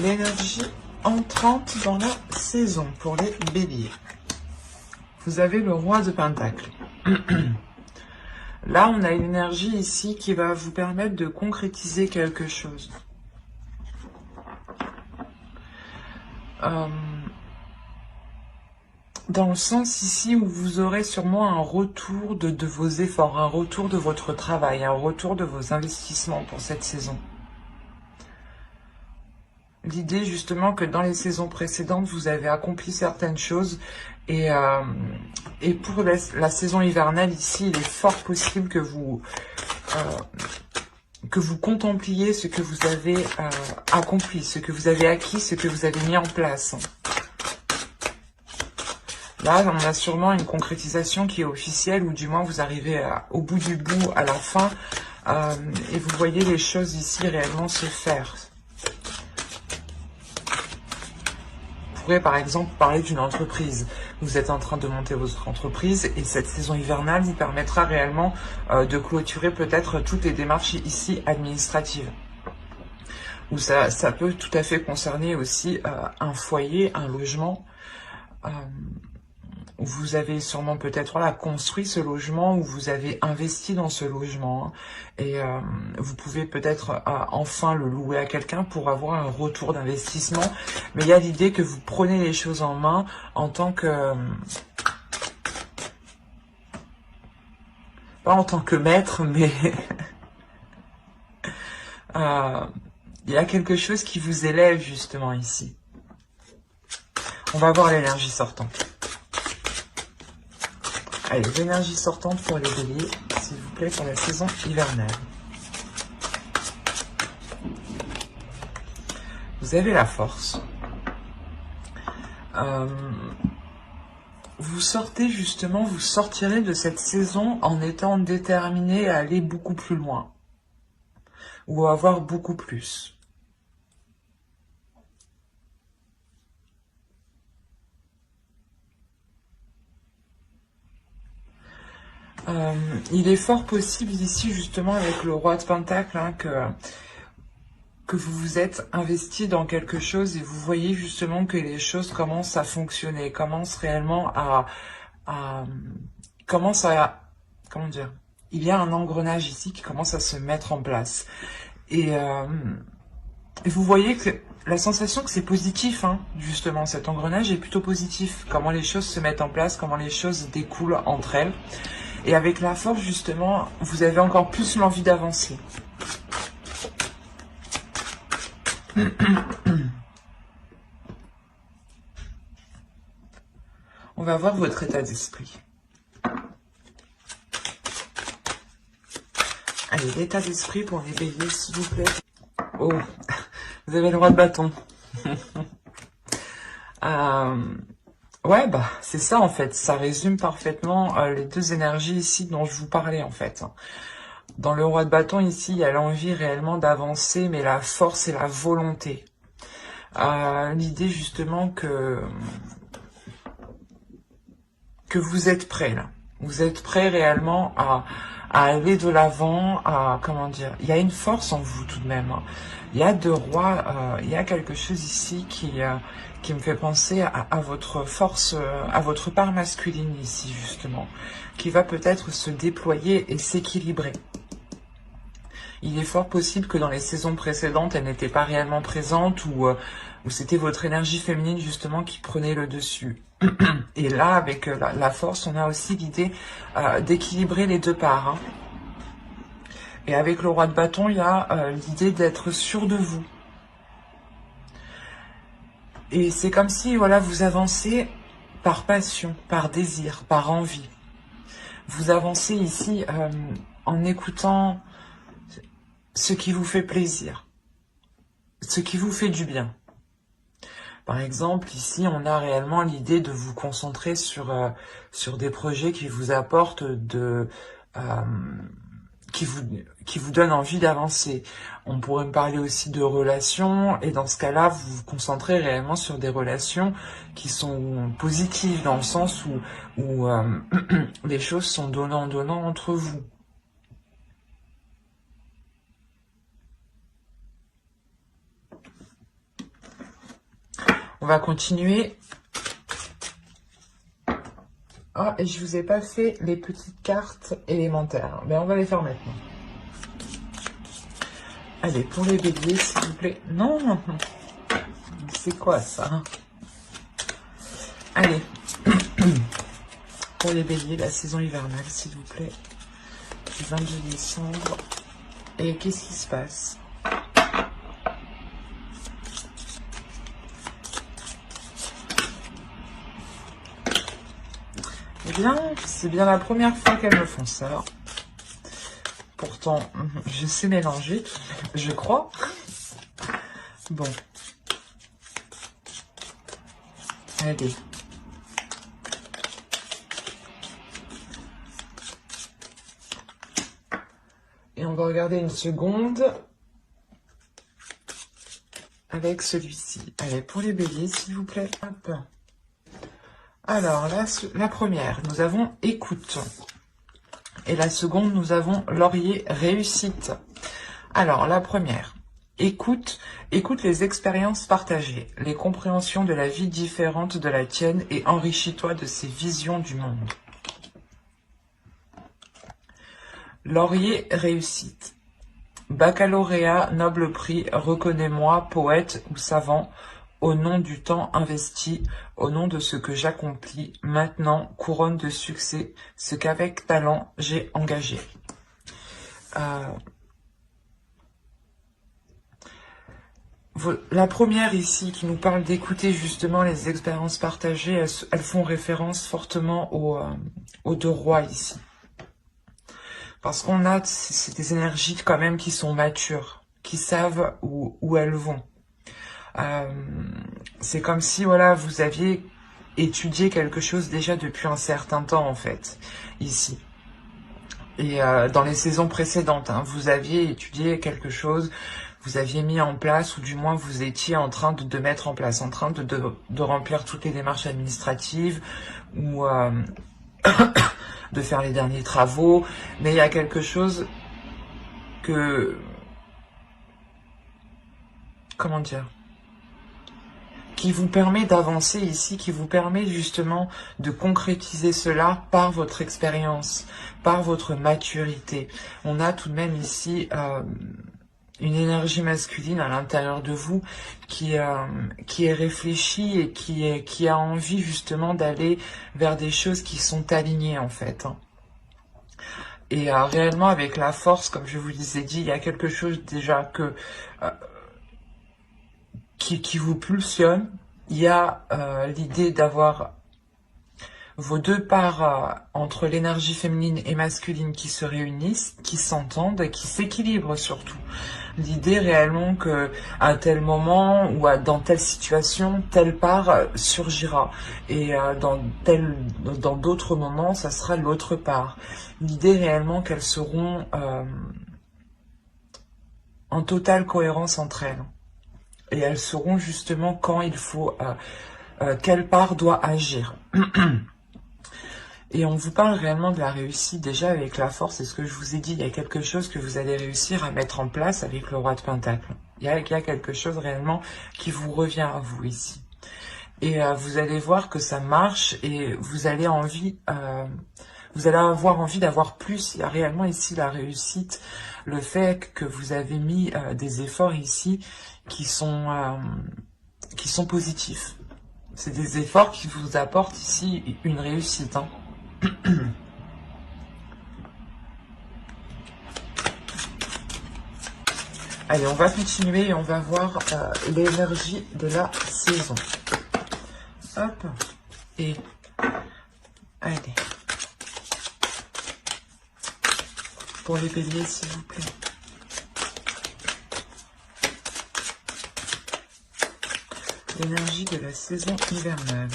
L'énergie entrante dans la saison pour les béliers. Vous avez le roi de Pentacles. Là, on a une énergie ici qui va vous permettre de concrétiser quelque chose. Dans le sens ici où vous aurez sûrement un retour de vos efforts, un retour de votre travail, un retour de vos investissements pour cette saison. L'idée justement que dans les saisons précédentes, vous avez accompli certaines choses et pour la saison hivernale ici, il est fort possible que vous contempliez ce que vous avez accompli, ce que vous avez acquis, ce que vous avez mis en place. Là, on a sûrement une concrétisation qui est officielle, ou du moins vous arrivez au bout du bout, à la fin, et vous voyez les choses ici réellement se faire. Vous pourrez par exemple parler d'une entreprise. Vous êtes en train de monter votre entreprise et cette saison hivernale vous permettra réellement de clôturer peut-être toutes les démarches ici administratives. Ou ça peut tout à fait concerner aussi un foyer, un logement. Vous avez sûrement peut-être construit ce logement ou vous avez investi dans ce logement. Hein, et vous pouvez peut-être enfin le louer à quelqu'un pour avoir un retour d'investissement. Mais il y a l'idée que vous prenez les choses en main en tant que... pas en tant que maître, mais... il y a quelque chose qui vous élève justement ici. On va voir l'énergie sortante. Allez, l'énergie sortante pour les béliers, s'il vous plaît, pour la saison hivernale. Vous avez la force. Vous sortez justement, vous sortirez de cette saison en étant déterminé à aller beaucoup plus loin. Ou à avoir beaucoup plus. Il est fort possible ici, justement, avec le roi de Pentacle, hein, que vous vous êtes investi dans quelque chose et vous voyez justement que les choses commencent à fonctionner, commencent réellement comment dire, il y a un engrenage ici qui commence à se mettre en place. Et vous voyez que la sensation que c'est positif, hein, justement, cet engrenage est plutôt positif. Comment les choses se mettent en place, comment les choses découlent entre elles. Et avec la force, justement, vous avez encore plus l'envie d'avancer. On va voir votre état d'esprit. Allez, l'état d'esprit pour les béliers, s'il vous plaît. Oh, vous avez le roi de bâton. Ouais, bah, c'est ça, en fait. Ça résume parfaitement les deux énergies ici dont je vous parlais, en fait. Dans le roi de bâton, ici, il y a l'envie réellement d'avancer, mais la force et la volonté. L'idée, justement, que vous êtes prêt, là. Vous êtes prêt réellement à aller de l'avant, comment dire, il y a une force en vous tout de même. Hein. Il y a deux rois, il y a quelque chose ici qui me fait penser à votre force, à votre part masculine ici justement, qui va peut-être se déployer et s'équilibrer. Il est fort possible que dans les saisons précédentes, elle n'était pas réellement présente ou c'était votre énergie féminine justement qui prenait le dessus. Et là, avec la force, on a aussi l'idée d'équilibrer les deux parts. Hein. Et avec le roi de bâton, il y a l'idée d'être sûr de vous. Et c'est comme si, voilà, vous avancez par passion, par désir, par envie. Vous avancez ici en écoutant ce qui vous fait plaisir, ce qui vous fait du bien. Par exemple, ici, on a réellement l'idée de vous concentrer sur des projets qui vous apportent qui vous donnent envie d'avancer. On pourrait me parler aussi de relations, et dans ce cas-là, vous vous concentrez réellement sur des relations qui sont positives, dans le sens où les choses sont donnant-donnant entre vous. On va continuer. Ah, et je vous ai pas fait les petites cartes élémentaires. Mais on va les faire maintenant. Allez, pour les béliers, s'il vous plaît. Non, c'est quoi ça? Allez. Pour les béliers, la saison hivernale, s'il vous plaît. Du 22 décembre. Et qu'est-ce qui se passe? Eh bien, c'est bien la première fois qu'elles me font ça. Pourtant, je sais mélanger, je crois. Bon. Allez. Et on va regarder une seconde avec celui-ci. Allez, pour les béliers, s'il vous plaît. Hop. Alors, la première, nous avons écoute. Et la seconde, nous avons laurier, réussite. Alors, la première, écoute les expériences partagées, les compréhensions de la vie différente de la tienne et enrichis-toi de ces visions du monde. Laurier, réussite. Baccalauréat, noble prix, reconnais-moi, poète ou savant, au nom du temps investi, au nom de ce que j'accomplis, maintenant, couronne de succès, ce qu'avec talent j'ai engagé. La première ici qui nous parle d'écouter justement les expériences partagées, elles font référence fortement aux deux rois ici. Parce qu'on a c'est des énergies quand même qui sont matures, qui savent où elles vont. C'est comme si voilà vous aviez étudié quelque chose déjà depuis un certain temps en fait, ici. Et dans les saisons précédentes, hein, vous aviez étudié quelque chose, vous aviez mis en place, ou du moins vous étiez en train de mettre en place, en train de remplir toutes les démarches administratives, ou de faire les derniers travaux, mais il y a quelque chose que... Comment dire ? Qui vous permet d'avancer ici, qui vous permet justement de concrétiser cela par votre expérience, par votre maturité. On a tout de même ici une énergie masculine à l'intérieur de vous qui est réfléchie et qui a envie justement d'aller vers des choses qui sont alignées en fait. Et réellement avec la force, comme je vous l'ai dit, il y a quelque chose déjà qui vous pulsionne. Il y a l'idée d'avoir vos deux parts entre l'énergie féminine et masculine qui se réunissent, qui s'entendent et qui s'équilibrent surtout. L'idée réellement que à tel moment ou dans telle situation, telle part surgira et dans d'autres moments, ça sera l'autre part. L'idée réellement qu'elles seront en totale cohérence entre elles. Et elles sauront justement quand il faut, quelle part doit agir. Et on vous parle réellement de la réussite déjà avec la force. Et ce que je vous ai dit, il y a quelque chose que vous allez réussir à mettre en place avec le roi de Pentacle. Il y a quelque chose réellement qui vous revient à vous ici. Et vous allez voir que ça marche et vous allez avoir envie d'avoir plus. Il y a réellement ici la réussite, le fait que vous avez mis des efforts ici qui sont positifs. C'est des efforts qui vous apportent ici une réussite. Hein. Allez, on va continuer et on va voir l'énergie de la saison. Hop. Et allez. Pour les béliers, s'il vous plaît. L'énergie de la saison hivernale.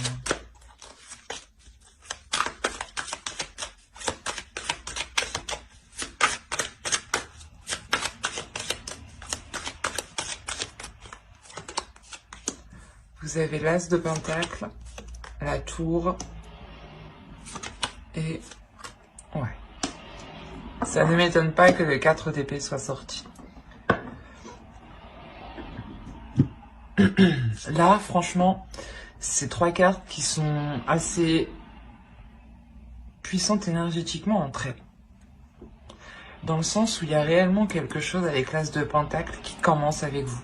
Vous avez l'as de pentacle, la tour et... Ouais. Ça ne m'étonne pas que le 4 d'épée soit sorti. Là, franchement, c'est 3 cartes qui sont assez puissantes énergétiquement entre elles. Dans le sens où il y a réellement quelque chose avec l'As de Pentacle qui commence avec vous.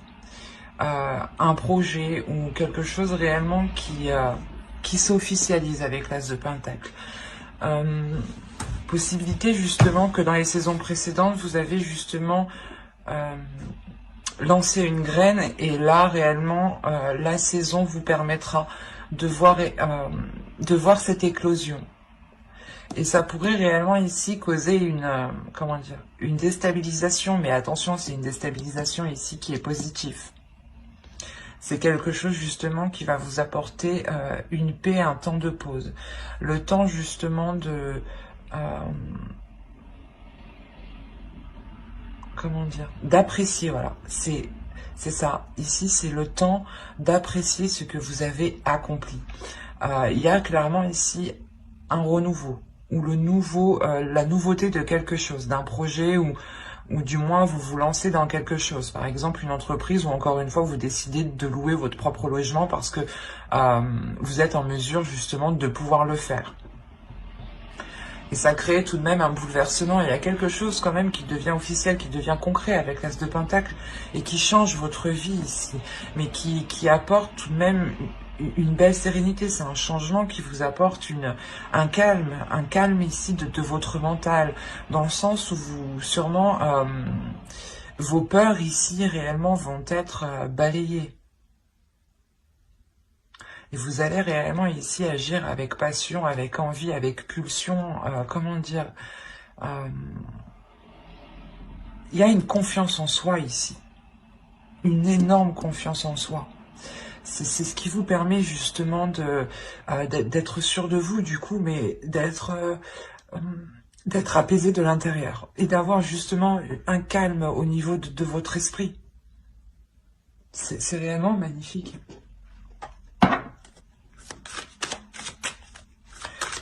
Un projet ou quelque chose réellement qui s'officialise avec l'As de Pentacle. Possibilité justement que dans les saisons précédentes, vous avez justement lancé une graine et là réellement la saison vous permettra de voir cette éclosion. Et ça pourrait réellement ici causer comment dire, une déstabilisation, mais attention, c'est une déstabilisation ici qui est positive. C'est quelque chose justement qui va vous apporter une paix, un temps de pause. Le temps justement de... comment dire, d'apprécier, voilà. C'est ça. Ici, c'est le temps d'apprécier ce que vous avez accompli. Il y a clairement ici un renouveau. Ou la nouveauté de quelque chose, d'un projet, ou du moins vous vous lancez dans quelque chose. Par exemple, une entreprise, ou encore une fois, vous décidez de louer votre propre logement parce que vous êtes en mesure justement de pouvoir le faire. Et ça crée tout de même un bouleversement. Il y a quelque chose quand même qui devient officiel, qui devient concret avec l'As de Pentacle et qui change votre vie ici. Mais qui apporte tout de même une belle sérénité. C'est un changement qui vous apporte un calme ici de votre mental. Dans le sens où vous, sûrement, vos peurs ici réellement vont être balayées. Et vous allez réellement ici agir avec passion, avec envie, avec pulsion, comment dire. Il y a une confiance en soi ici. Une énorme confiance en soi. C'est ce qui vous permet justement d'être sûr de vous du coup, mais d'être apaisé de l'intérieur. Et d'avoir justement un calme au niveau de votre esprit. C'est réellement magnifique.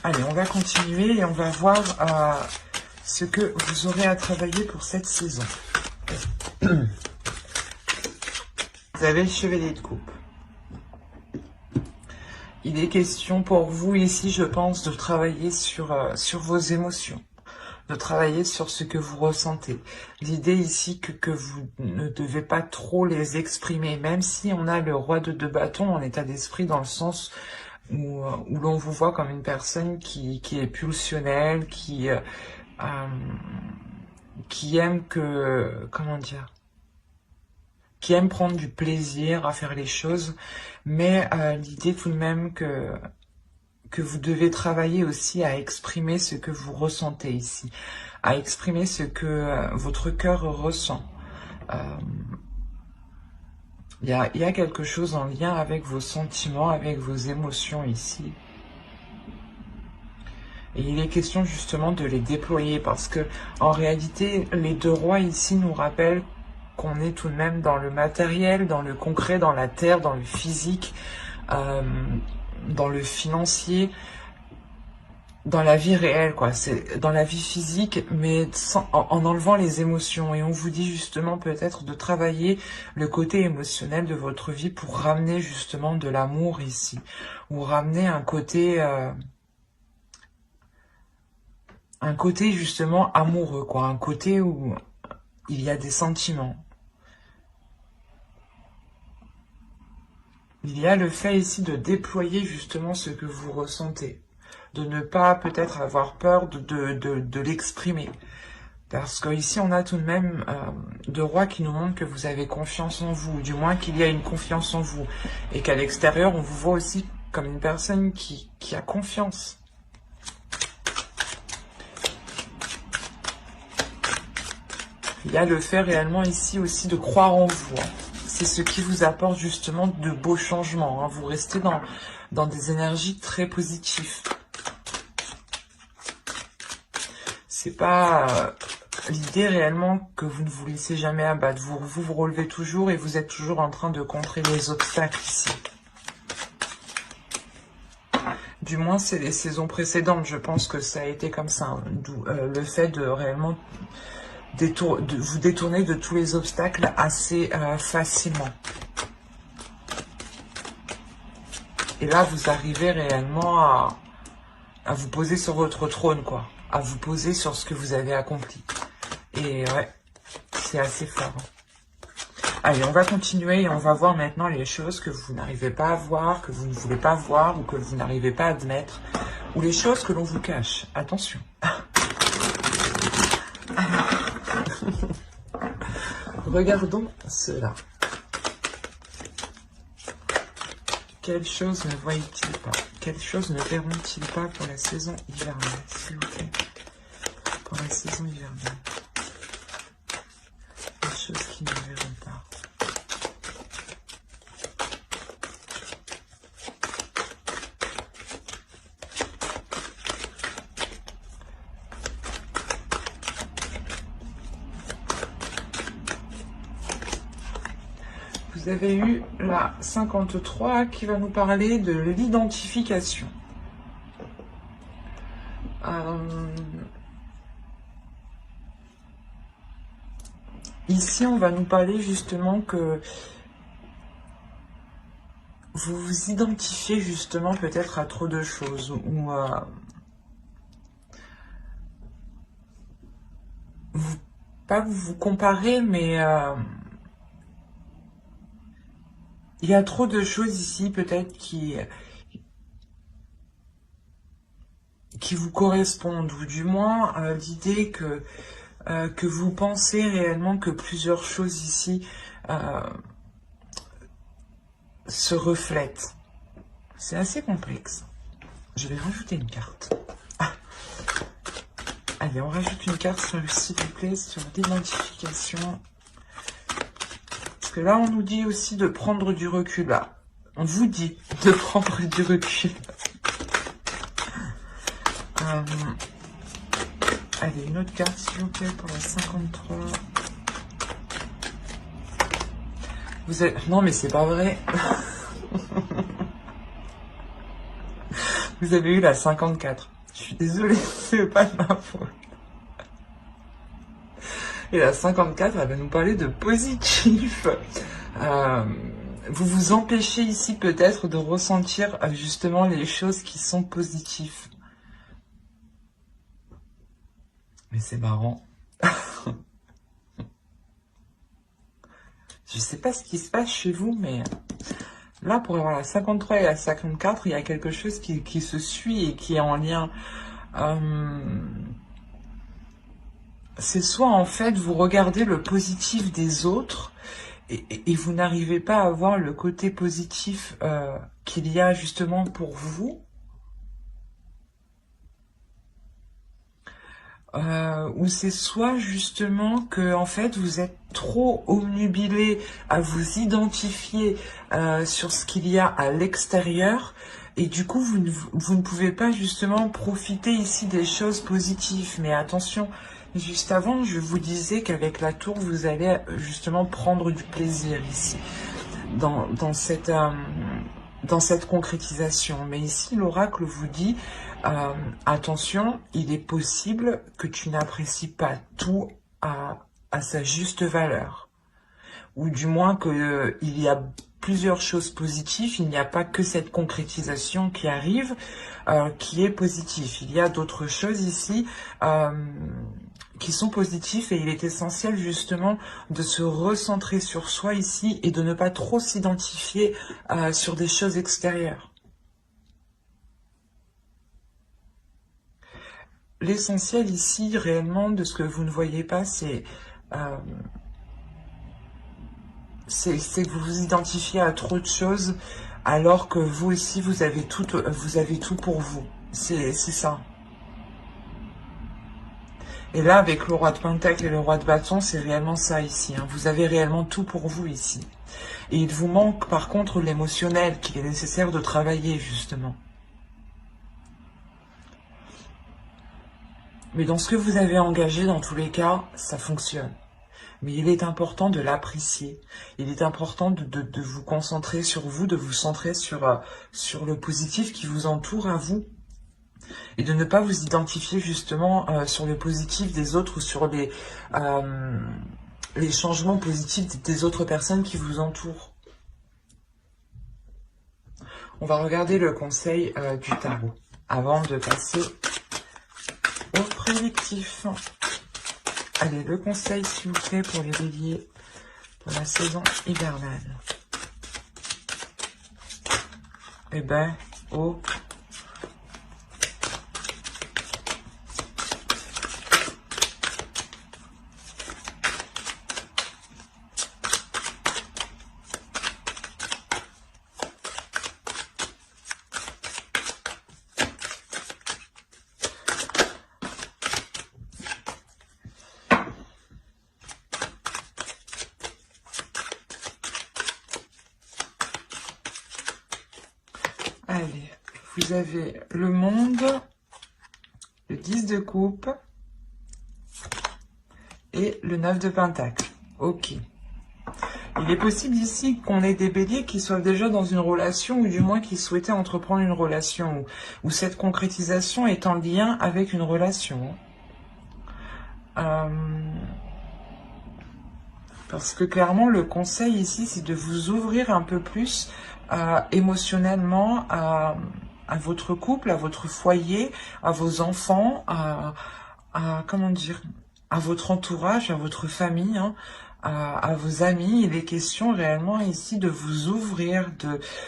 Allez, on va continuer et on va voir ce que vous aurez à travailler pour cette saison. Vous avez le Chevalier de Coupe. Il est question pour vous ici, je pense, de travailler sur vos émotions, de travailler sur ce que vous ressentez. L'idée ici que vous ne devez pas trop les exprimer, même si on a le roi de 2 bâtons en état d'esprit dans le sens où l'on vous voit comme une personne qui est pulsionnelle, qui aime comment dire, qui aime prendre du plaisir à faire les choses, mais l'idée tout de même que vous devez travailler aussi à exprimer ce que vous ressentez ici, à exprimer ce que votre cœur ressent. Il y a quelque chose en lien avec vos sentiments, avec vos émotions ici. Et il est question justement de les déployer parce que en réalité, les 2 rois ici nous rappellent qu'on est tout de même dans le matériel, dans le concret, dans la terre, dans le physique, dans le financier, dans la vie réelle, quoi. C'est dans la vie physique, mais en enlevant les émotions. Et on vous dit justement peut-être de travailler le côté émotionnel de votre vie pour ramener justement de l'amour ici. Ou ramener un côté justement amoureux, quoi. Un côté où il y a des sentiments. Il y a le fait ici de déployer justement ce que vous ressentez. De ne pas peut-être avoir peur de l'exprimer. Parce qu'ici, on a tout de même 2 rois qui nous montrent que vous avez confiance en vous, du moins qu'il y a une confiance en vous. Et qu'à l'extérieur, on vous voit aussi comme une personne qui a confiance. Il y a le fait réellement ici aussi de croire en vous. C'est ce qui vous apporte justement de beaux changements. Vous restez dans des énergies très positives. C'est pas l'idée réellement que vous ne vous laissez jamais abattre. Vous relevez toujours et vous êtes toujours en train de contrer les obstacles ici. Du moins, c'est les saisons précédentes. Je pense que ça a été comme ça. D'où le fait de réellement vous détourner de tous les obstacles assez facilement. Et là, vous arrivez réellement à vous poser sur votre trône, quoi. À vous poser sur ce que vous avez accompli. Et ouais, c'est assez fort. Allez, on va continuer et on va voir maintenant les choses que vous n'arrivez pas à voir, que vous ne voulez pas voir ou que vous n'arrivez pas à admettre. Ou les choses que l'on vous cache. Attention. Regardons cela. Quelles choses ne voient-ils pas? Quelles choses ne verront-ils pas pour la saison hivernale, s'il vous plaît? Pour la saison hivernale. Les choses qu'ils ne verront pas. Vous avez eu la 53 qui va nous parler de l'identification. Ici, on va nous parler justement que vous vous identifiez justement peut-être à trop de choses ou pas vous comparez, mais il y a trop de choses ici peut-être qui vous correspondent, ou du moins l'idée que vous pensez réellement que plusieurs choses ici se reflètent. C'est assez complexe. Je vais rajouter une carte. Allez, on rajoute une carte, s'il vous plaît, sur l'identification. Parce que là, on nous dit aussi de prendre du recul. Là, on vous dit de prendre du recul. Allez, une autre carte, s'il vous plaît, pour la 53. Vous avez... Non, mais c'est pas vrai. Vous avez eu la 54. Je suis désolée, c'est pas de ma faute. Et la 54, elle va nous parler de positif. Vous vous empêchez ici peut-être de ressentir justement les choses qui sont positives. Mais c'est marrant. Je sais pas ce qui se passe chez vous, mais là, pour avoir la 53 et la 54, il y a quelque chose qui se suit et qui est en lien. C'est soit en fait, vous regardez le positif des autres et vous n'arrivez pas à voir le côté positif qu'il y a justement pour vous. Ou c'est soit justement que en fait vous êtes trop obnubilé à vous identifier sur ce qu'il y a à l'extérieur et du coup vous ne pouvez pas justement profiter ici des choses positives. Mais attention, juste avant je vous disais qu'avec la tour vous allez justement prendre du plaisir ici dans cette concrétisation. Mais ici l'oracle vous dit attention, il est possible que tu n'apprécies pas tout à sa juste valeur. Ou du moins qu'il y a plusieurs choses positives, il n'y a pas que cette concrétisation qui arrive, qui est positive. Il y a d'autres choses ici qui sont positives et il est essentiel justement de se recentrer sur soi ici et de ne pas trop s'identifier sur des choses extérieures. L'essentiel ici, réellement, de ce que vous ne voyez pas, c'est que vous vous identifiez à trop de choses, alors que vous aussi, vous avez tout pour vous. C'est ça. Et là, avec le roi de Pentacle et le roi de Bâton, c'est réellement ça ici. Hein. Vous avez réellement tout pour vous ici. Et il vous manque, par contre, l'émotionnel qu'il est nécessaire de travailler, justement. Mais dans ce que vous avez engagé, dans tous les cas, ça fonctionne. Mais il est important de l'apprécier. Il est important de vous concentrer sur vous, de vous centrer sur le positif qui vous entoure à vous. Et de ne pas vous identifier justement sur le positif des autres ou sur les changements positifs des autres personnes qui vous entourent. On va regarder le conseil du tarot avant de passer au prédictif. Allez, le conseil, s'il vous plaît, pour les béliers pour la saison hivernale. Eh ben, oh. Allez, vous avez le monde, le 10 de coupe et le 9 de pentacle. Ok. Il est possible ici qu'on ait des béliers qui soient déjà dans une relation ou du moins qui souhaitaient entreprendre une relation ou cette concrétisation est en lien avec une relation. Parce que clairement, le conseil ici, c'est de vous ouvrir un peu plus émotionnellement à votre couple, à votre foyer, à vos enfants, comment dire, à votre entourage, à votre famille, hein, à vos amis. Il est question réellement ici de vous ouvrir,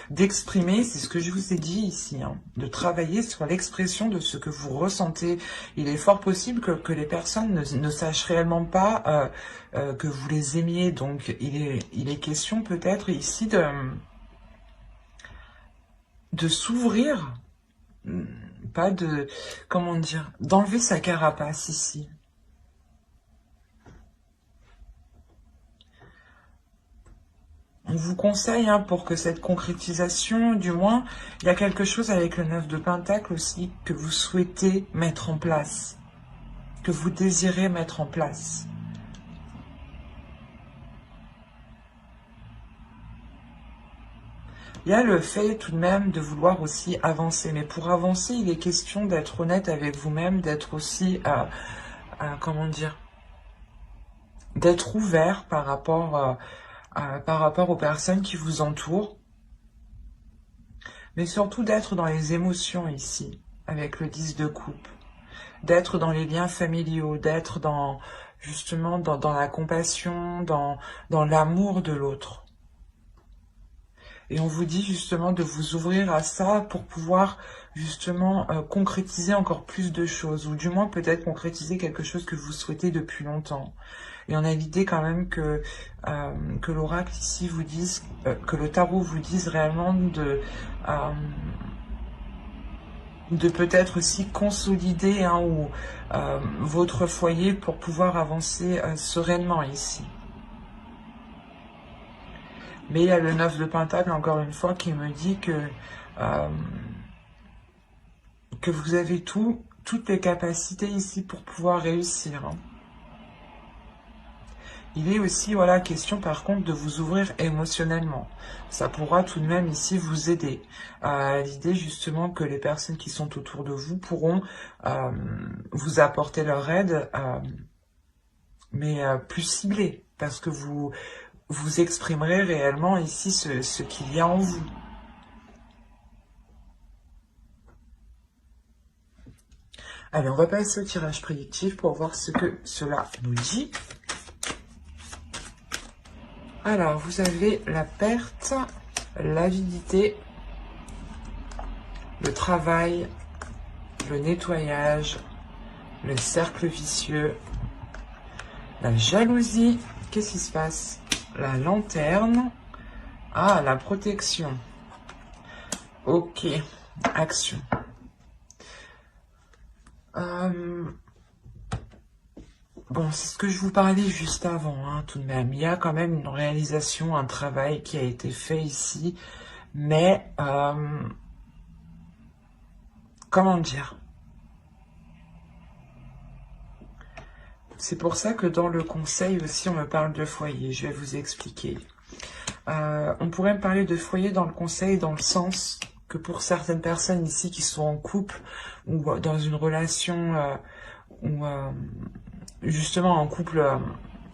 d'exprimer, c'est ce que je vous ai dit ici, hein, de travailler sur l'expression de ce que vous ressentez. Il est fort possible que les personnes ne sachent réellement pas que vous les aimiez. Donc il est question peut-être ici de s'ouvrir, pas de, comment dire, d'enlever sa carapace ici. On vous conseille, hein, pour que cette concrétisation, du moins, il y a quelque chose avec le 9 de pentacle aussi que vous souhaitez mettre en place, que vous désirez mettre en place. Il y a le fait tout de même de vouloir aussi avancer. Mais pour avancer, il est question d'être honnête avec vous-même, d'être aussi, comment dire, d'être ouvert par rapport aux personnes qui vous entourent. Mais surtout d'être dans les émotions ici, avec le 10 de coupe. D'être dans les liens familiaux, d'être dans, justement, dans la compassion, dans l'amour de l'autre. Et on vous dit justement de vous ouvrir à ça pour pouvoir justement concrétiser encore plus de choses, ou du moins peut-être concrétiser quelque chose que vous souhaitez depuis longtemps. Et on a l'idée quand même que l'oracle ici vous dise, que le tarot vous dise réellement de peut-être aussi consolider, hein, votre foyer pour pouvoir avancer sereinement ici. Mais il y a le 9 de pentacle, encore une fois, qui me dit que vous avez toutes les capacités ici pour pouvoir réussir. Hein. Il est aussi, voilà, question par contre de vous ouvrir émotionnellement. Ça pourra tout de même ici vous aider. L'idée justement que les personnes qui sont autour de vous pourront vous apporter leur aide, mais plus ciblée, parce que vous exprimerez réellement ici ce qu'il y a en vous. Allez, on va passer au tirage prédictif pour voir ce que cela nous dit. Alors, vous avez la perte, l'avidité, le travail, le nettoyage, le cercle vicieux, la jalousie. Qu'est-ce qui se passe? La lanterne. Ah, la protection. Ok, action. Bon, c'est ce que je vous parlais juste avant, hein, tout de même. Il y a quand même une réalisation, un travail qui a été fait ici. Mais, comment dire? C'est pour ça que dans le conseil aussi, on me parle de foyer. Je vais vous expliquer. On pourrait me parler de foyer dans le conseil dans le sens que pour certaines personnes ici qui sont en couple ou dans une relation ou justement en couple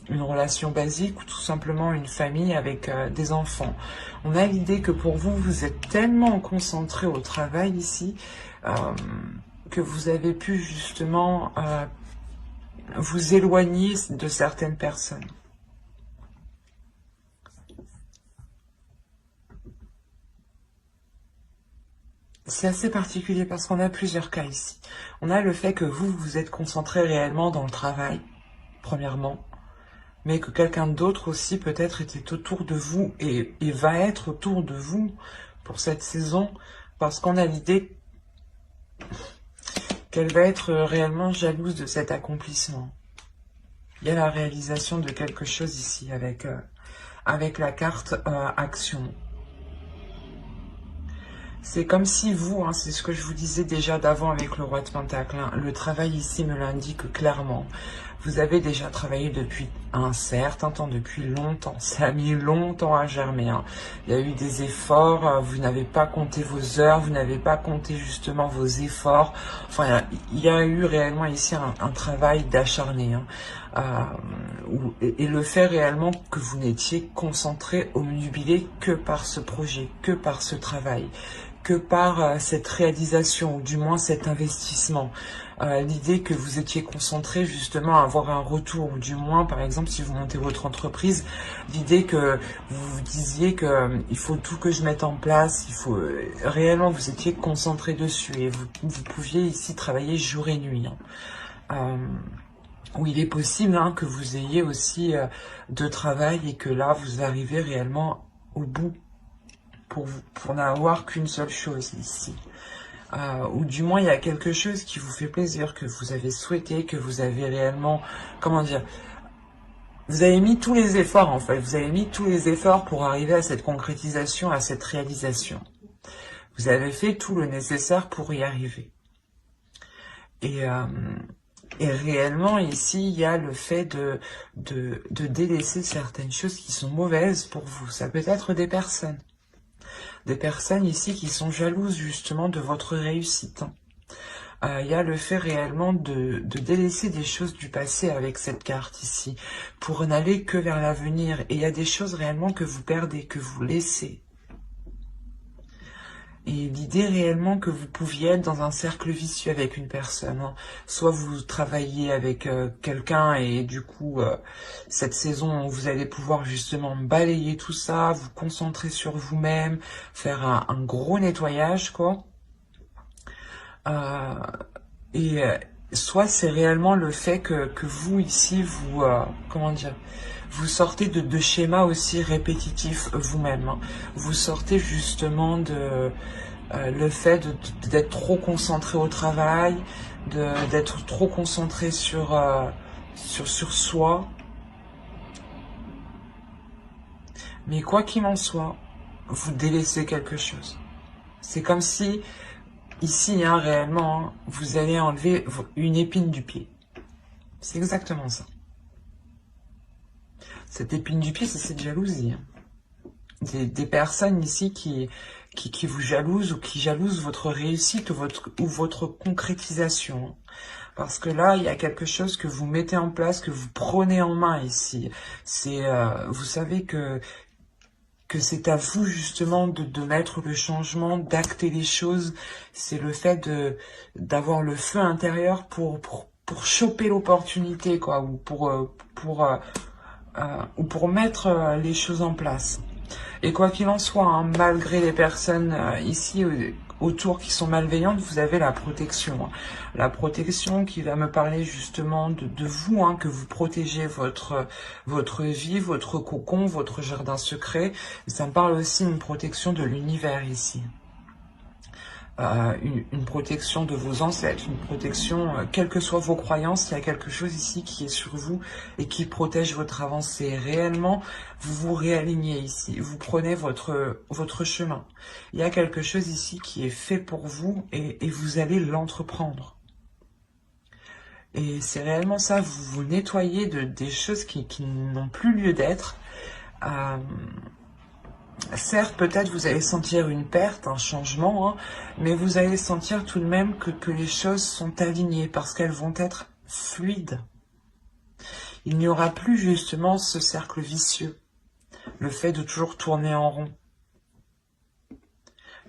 une relation basique ou tout simplement une famille avec des enfants. On a l'idée que pour vous, vous êtes tellement concentré au travail ici que vous avez pu justement vous éloigner de certaines personnes. C'est assez particulier parce qu'on a plusieurs cas ici. On a le fait que vous vous êtes concentré réellement dans le travail, premièrement, mais que quelqu'un d'autre aussi peut-être était autour de vous et va être autour de vous pour cette saison, parce qu'on a l'idée qu'elle va être réellement jalouse de cet accomplissement. Il y a la réalisation de quelque chose ici avec la carte action. C'est comme si vous, hein, c'est ce que je vous disais déjà d'avant avec le roi de Pentacle, hein, le travail ici me l'indique clairement. Vous avez déjà travaillé depuis un certain temps, depuis longtemps. Ça a mis longtemps à germer. Hein. Il y a eu des efforts, vous n'avez pas compté vos heures, vous n'avez pas compté justement vos efforts. Enfin, il y a eu réellement ici un travail d'acharné. Hein. Et le fait réellement que vous n'étiez concentré, omnubilé que par ce projet, que par ce travail, que par cette réalisation, ou du moins cet investissement. L'idée que vous étiez concentré justement à avoir un retour, ou du moins, par exemple, si vous montez votre entreprise, l'idée que vous vous disiez que il faut tout que je mette en place, il faut réellement vous étiez concentré dessus et vous pouviez ici travailler jour et nuit. Hein. Où il est possible hein, que vous ayez aussi de travail et que là vous arrivez réellement au bout pour n'avoir qu'une seule chose ici. Ou du moins il y a quelque chose qui vous fait plaisir, que vous avez souhaité, que vous avez réellement, comment dire, vous avez mis tous les efforts en fait, vous avez mis tous les efforts pour arriver à cette concrétisation, à cette réalisation. Vous avez fait tout le nécessaire pour y arriver. Et réellement, ici, il y a le fait de délaisser certaines choses qui sont mauvaises pour vous. Ça peut être des personnes. Des personnes ici qui sont jalouses justement de votre réussite. Il y a le fait réellement de délaisser des choses du passé avec cette carte ici, pour n'aller que vers l'avenir. Et il y a des choses réellement que vous perdez, que vous laissez. Et l'idée réellement que vous pouviez être dans un cercle vicieux avec une personne. Hein. Soit vous travaillez avec quelqu'un et du coup, cette saison, vous allez pouvoir justement balayer tout ça, vous concentrer sur vous-même, faire un gros nettoyage, quoi. Soit c'est réellement le fait que vous, ici, vous, comment dire, vous sortez de schémas aussi répétitifs vous-même. Hein. Vous sortez justement de le fait d'être trop concentré au travail, d'être trop concentré sur soi. Mais quoi qu'il en soit, vous délaissez quelque chose. C'est comme si, ici, hein, réellement, hein, vous allez enlever une épine du pied. C'est exactement ça. Cette épine du pied, c'est cette jalousie. Hein. Des personnes ici qui vous jalousent ou qui jalousent votre réussite ou votre concrétisation. Parce que là, il y a quelque chose que vous mettez en place, que vous prenez en main ici. C'est, vous savez que c'est à vous justement de mettre le changement, d'acter les choses. C'est le fait d'avoir le feu intérieur pour choper l'opportunité, quoi, ou pour mettre les choses en place. Et quoi qu'il en soit, hein, malgré les personnes ici autour qui sont malveillantes, vous avez la protection. Hein. La protection qui va me parler justement de vous, hein, que vous protégez votre vie, votre cocon, votre jardin secret. Et ça me parle aussi d'une protection de l'univers ici. Une protection de vos ancêtres, une protection, quelles que soient vos croyances, il y a quelque chose ici qui est sur vous et qui protège votre avancée. Réellement, vous vous réalignez ici, vous prenez votre chemin. Il y a quelque chose ici qui est fait pour vous et vous allez l'entreprendre. Et c'est réellement ça, vous vous nettoyez des choses qui n'ont plus lieu d'être. Certes, peut-être vous allez sentir une perte, un changement, hein, mais vous allez sentir tout de même que les choses sont alignées parce qu'elles vont être fluides. il n'y aura plus justement ce cercle vicieux, le fait de toujours tourner en rond.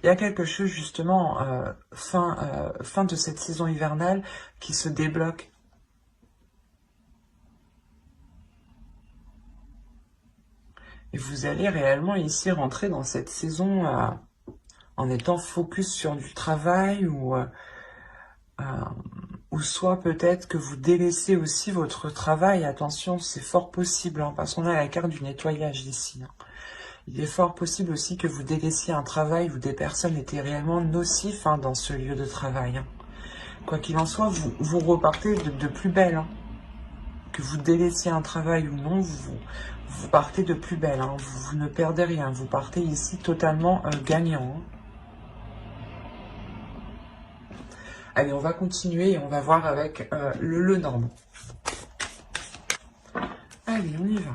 Il y a quelque chose justement, fin de cette saison hivernale, qui se débloque. Et vous allez réellement ici rentrer dans cette saison en étant focus sur du travail ou soit peut-être que vous délaissez aussi votre travail. Attention, c'est fort possible, hein, parce qu'on a la carte du nettoyage ici. Hein. Il est fort possible aussi que vous délaissiez un travail où des personnes étaient réellement nocifs dans ce lieu de travail. Hein. Quoi qu'il en soit, vous repartez de plus belle. Hein. Que vous délaissiez un travail ou non, vous partez de plus belle. Hein. Vous ne perdez rien. Vous partez ici totalement gagnant. Hein. Allez, on va continuer et on va voir avec le Normand. Allez, on y va.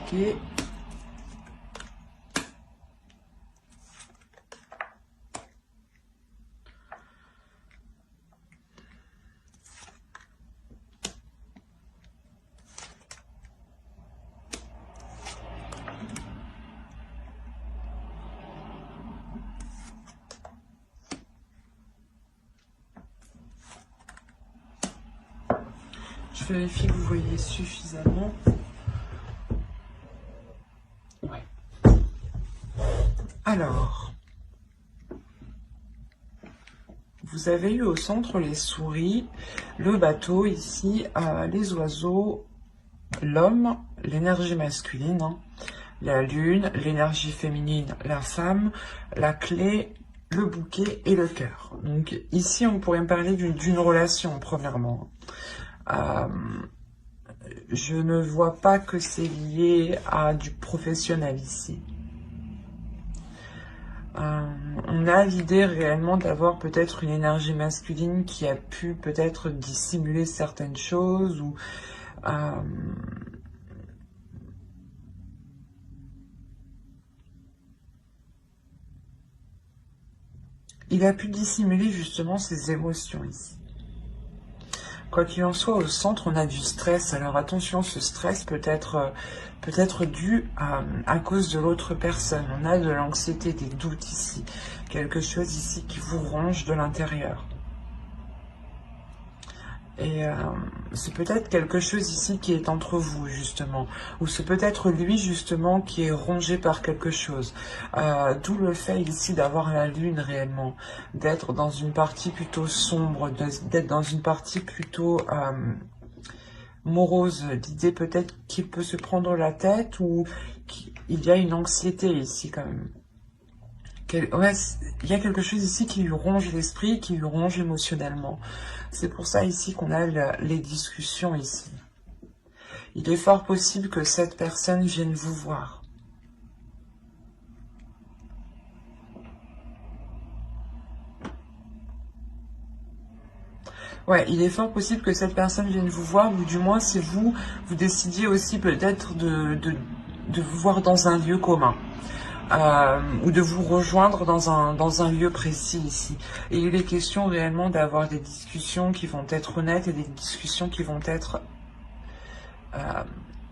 Ok. Je vérifie que vous voyez suffisamment. Ouais. Alors, vous avez eu au centre les souris, le bateau ici, les oiseaux, l'homme, l'énergie masculine, hein, la lune, l'énergie féminine, la femme, la clé, le bouquet et le cœur. Donc ici, on pourrait me parler d'une relation, premièrement. Je ne vois pas que c'est lié à du professionnel ici. On a l'idée réellement d'avoir peut-être une énergie masculine qui a pu peut-être dissimuler certaines choses ou il a pu dissimuler justement ses émotions ici. Quoi qu'il en soit, au centre, on a du stress. Alors attention, ce stress peut être dû à cause de l'autre personne. On a de l'anxiété, des doutes ici. Quelque chose ici qui vous ronge de l'intérieur. Et c'est peut-être quelque chose ici qui est entre vous, justement. Ou c'est peut-être lui, justement, qui est rongé par quelque chose. D'où le fait ici d'avoir la lune, réellement. D'être dans une partie plutôt sombre, d'être dans une partie plutôt morose. L'idée peut-être qu'il peut se prendre la tête ou qu'il y a une anxiété ici, quand même. Ouais, il y a quelque chose ici qui lui ronge l'esprit, qui lui ronge émotionnellement. C'est pour ça ici qu'on a les discussions ici. Il est fort possible que cette personne vienne vous voir. Ouais, il est fort possible que cette personne vienne vous voir, ou du moins si vous décidiez aussi peut-être de vous voir dans un lieu commun. Ou de vous rejoindre dans un lieu précis ici. Et il est question réellement d'avoir des discussions qui vont être honnêtes et des discussions qui vont être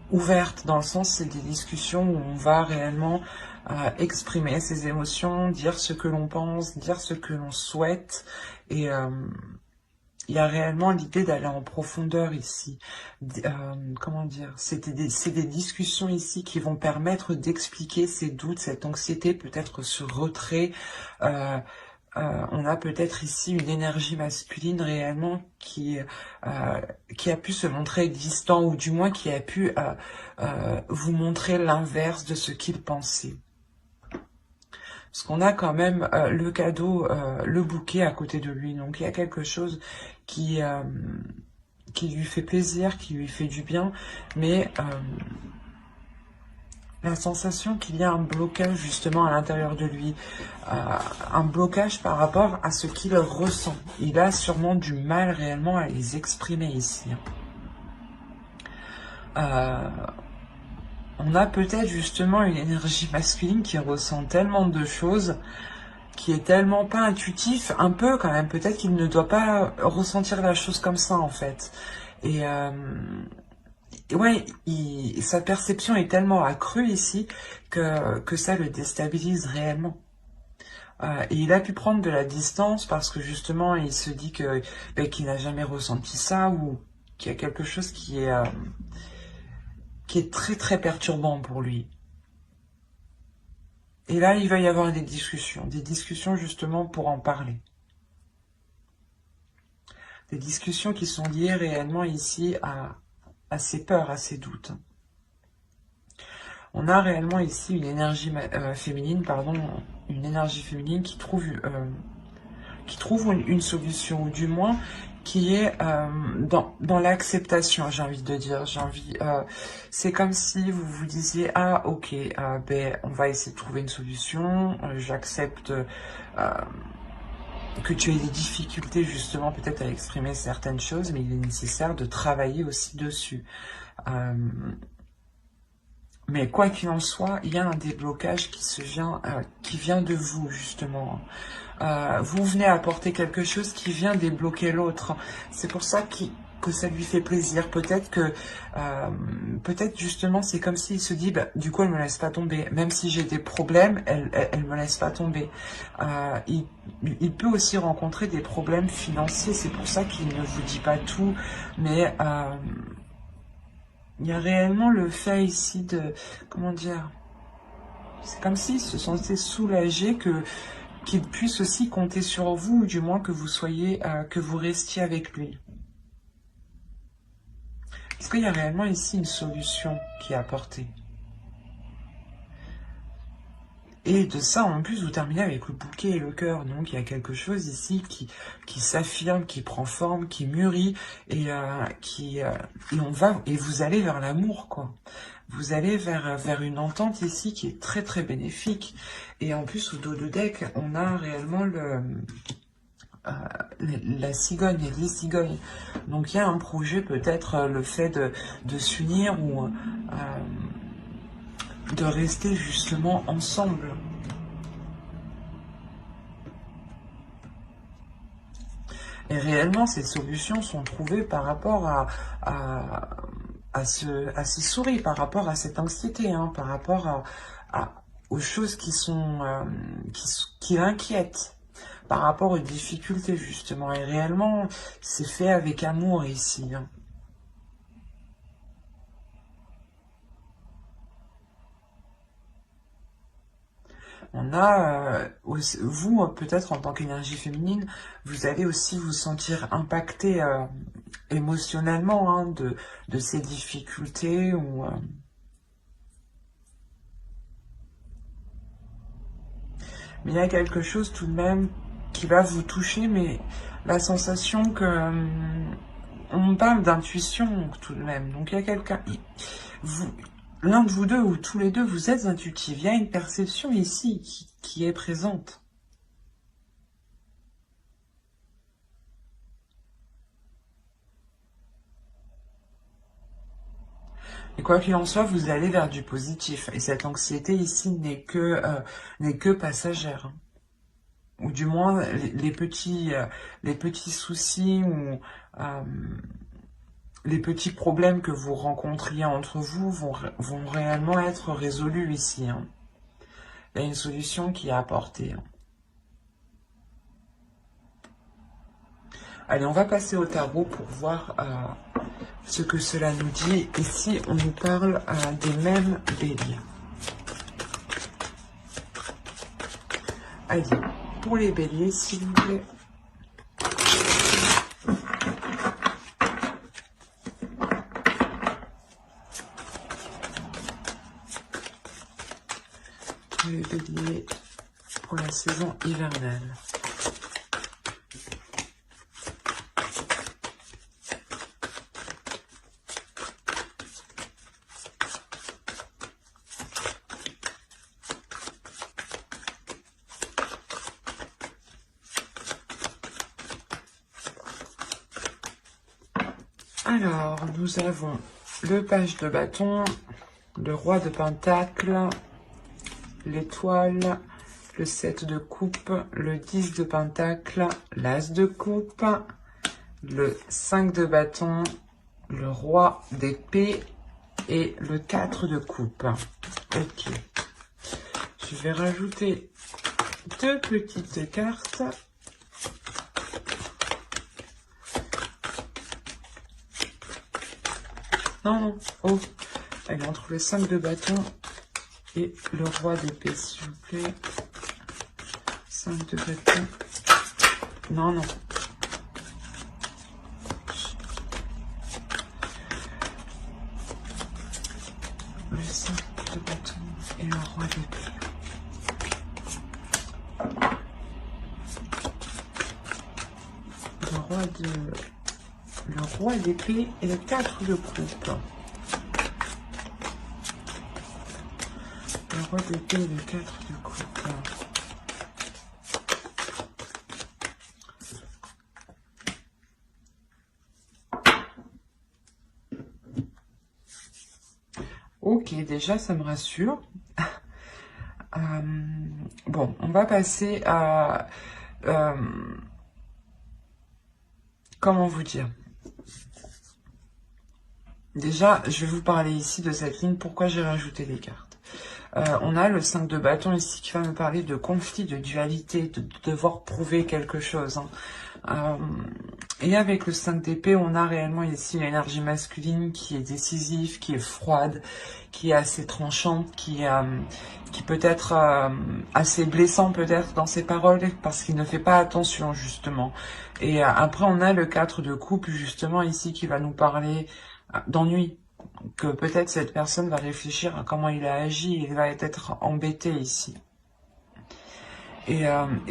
ouvertes, dans le sens c'est des discussions où on va réellement exprimer ses émotions, dire ce que l'on pense, dire ce que l'on souhaite, et il y a réellement l'idée d'aller en profondeur ici. Comment dire, c'est des discussions ici qui vont permettre d'expliquer ces doutes, cette anxiété, peut-être ce retrait. On a peut-être ici une énergie masculine réellement qui a pu se montrer distant, ou du moins qui a pu vous montrer l'inverse de ce qu'il pensait. Parce qu'on a quand même le cadeau, le bouquet à côté de lui. Donc il y a quelque chose qui lui fait plaisir, qui lui fait du bien. Mais la sensation qu'il y a un blocage justement à l'intérieur de lui. Un blocage par rapport à ce qu'il ressent. Il a sûrement du mal réellement à les exprimer ici. On a peut-être justement une énergie masculine qui ressent tellement de choses, qui est tellement pas intuitif, un peu quand même, peut-être qu'il ne doit pas ressentir la chose comme ça en fait. Et ouais, sa perception est tellement accrue ici que ça le déstabilise réellement. Et il a pu prendre de la distance parce que justement, il se dit que ben, qu'il n'a jamais ressenti ça ou qu'il y a quelque chose qui est très très perturbant pour lui. Et là, il va y avoir des discussions justement pour en parler. Des discussions qui sont liées réellement ici à ses peurs, à ses doutes. On a réellement ici une énergie féminine, pardon, une énergie féminine qui trouve une solution, ou du moins qui est dans l'acceptation, j'ai envie de dire. C'est comme si vous vous disiez, ah ok, ben, on va essayer de trouver une solution, j'accepte que tu aies des difficultés justement peut-être à exprimer certaines choses, mais il est nécessaire de travailler aussi dessus. Mais quoi qu'il en soit, il y a un déblocage qui vient de vous, justement. Vous venez apporter quelque chose qui vient débloquer l'autre. C'est pour ça que ça lui fait plaisir. Peut-être justement, c'est comme s'il se dit, bah, du coup, elle me laisse pas tomber. Même si j'ai des problèmes, elle me laisse pas tomber. Il peut aussi rencontrer des problèmes financiers. C'est pour ça qu'il ne vous dit pas tout. Mais il y a réellement le fait ici de, comment dire, c'est comme s'il se sentait soulagé qu'il puisse aussi compter sur vous, ou du moins que vous soyez, que vous restiez avec lui. Est-ce qu'il y a réellement ici une solution qui est apportée? Et de ça, en plus, vous terminez avec le bouquet et le cœur. Donc, il y a quelque chose ici qui s'affirme, qui prend forme, qui mûrit, et vous allez vers l'amour, quoi. Vous allez vers une entente ici qui est très très bénéfique. Et en plus, au dos de deck, on a réellement la cigogne et les cigognes. Donc, il y a un projet, peut-être le fait de s'unir ou de rester justement ensemble. Et réellement, ces solutions sont trouvées par rapport à ces souris, par rapport à cette anxiété, hein, par rapport aux choses qui l'inquiètent, par rapport aux difficultés, justement. Et réellement, c'est fait avec amour ici, hein. On a, vous, peut-être en tant qu'énergie féminine, vous allez aussi vous sentir impacté émotionnellement, hein, de ces difficultés. Mais il y a quelque chose tout de même qui va vous toucher, mais la sensation que... on parle d'intuition tout de même. Donc il y a quelqu'un... L'un de vous deux ou tous les deux, vous êtes intuitifs. Il y a une perception ici qui est présente. Et quoi qu'il en soit, vous allez vers du positif. Et cette anxiété ici n'est que passagère, hein. Ou du moins, les petits soucis ou les petits problèmes que vous rencontriez entre vous vont réellement être résolus ici, hein. Il y a une solution qui est apportée, hein. Allez, on va passer au tarot pour voir ce que cela nous dit. Ici, on nous parle des mêmes béliers. Allez, pour les béliers, s'il vous plaît. Pour les béliers, pour la saison hivernale. Alors, nous avons le page de bâton, le roi de pentacle, l'étoile, le 7 de coupe, le 10 de pentacle, l'as de coupe, le 5 de bâton, le roi d'épée et le 4 de coupe. Ok. Je vais rajouter 2 petites cartes. Non, non. Oh, elle est entre le 5 de bâton et le roi d'épée, s'il vous plaît. 5 de bâton. Non, non. Le 5 de bâton et le roi d'épée. Le roi d'épée et le 4 de coupe. Le roi d'épée et le 4 de coupe. Ok, déjà ça me rassure. Bon, on va passer à... comment vous dire? Déjà, je vais vous parler ici de cette ligne, pourquoi j'ai rajouté les cartes. On a le 5 de bâton ici qui va me parler de conflit, de dualité, de devoir prouver quelque chose. Et avec le 5 d'épée, on a réellement ici l'énergie masculine qui est décisive, qui est froide, qui est assez tranchante, qui peut être assez blessant peut-être dans ses paroles parce qu'il ne fait pas attention justement. Et après, on a le 4 de coupe justement ici qui va nous parler d'ennui, que peut-être cette personne va réfléchir à comment il a agi, il va être embêté ici. Et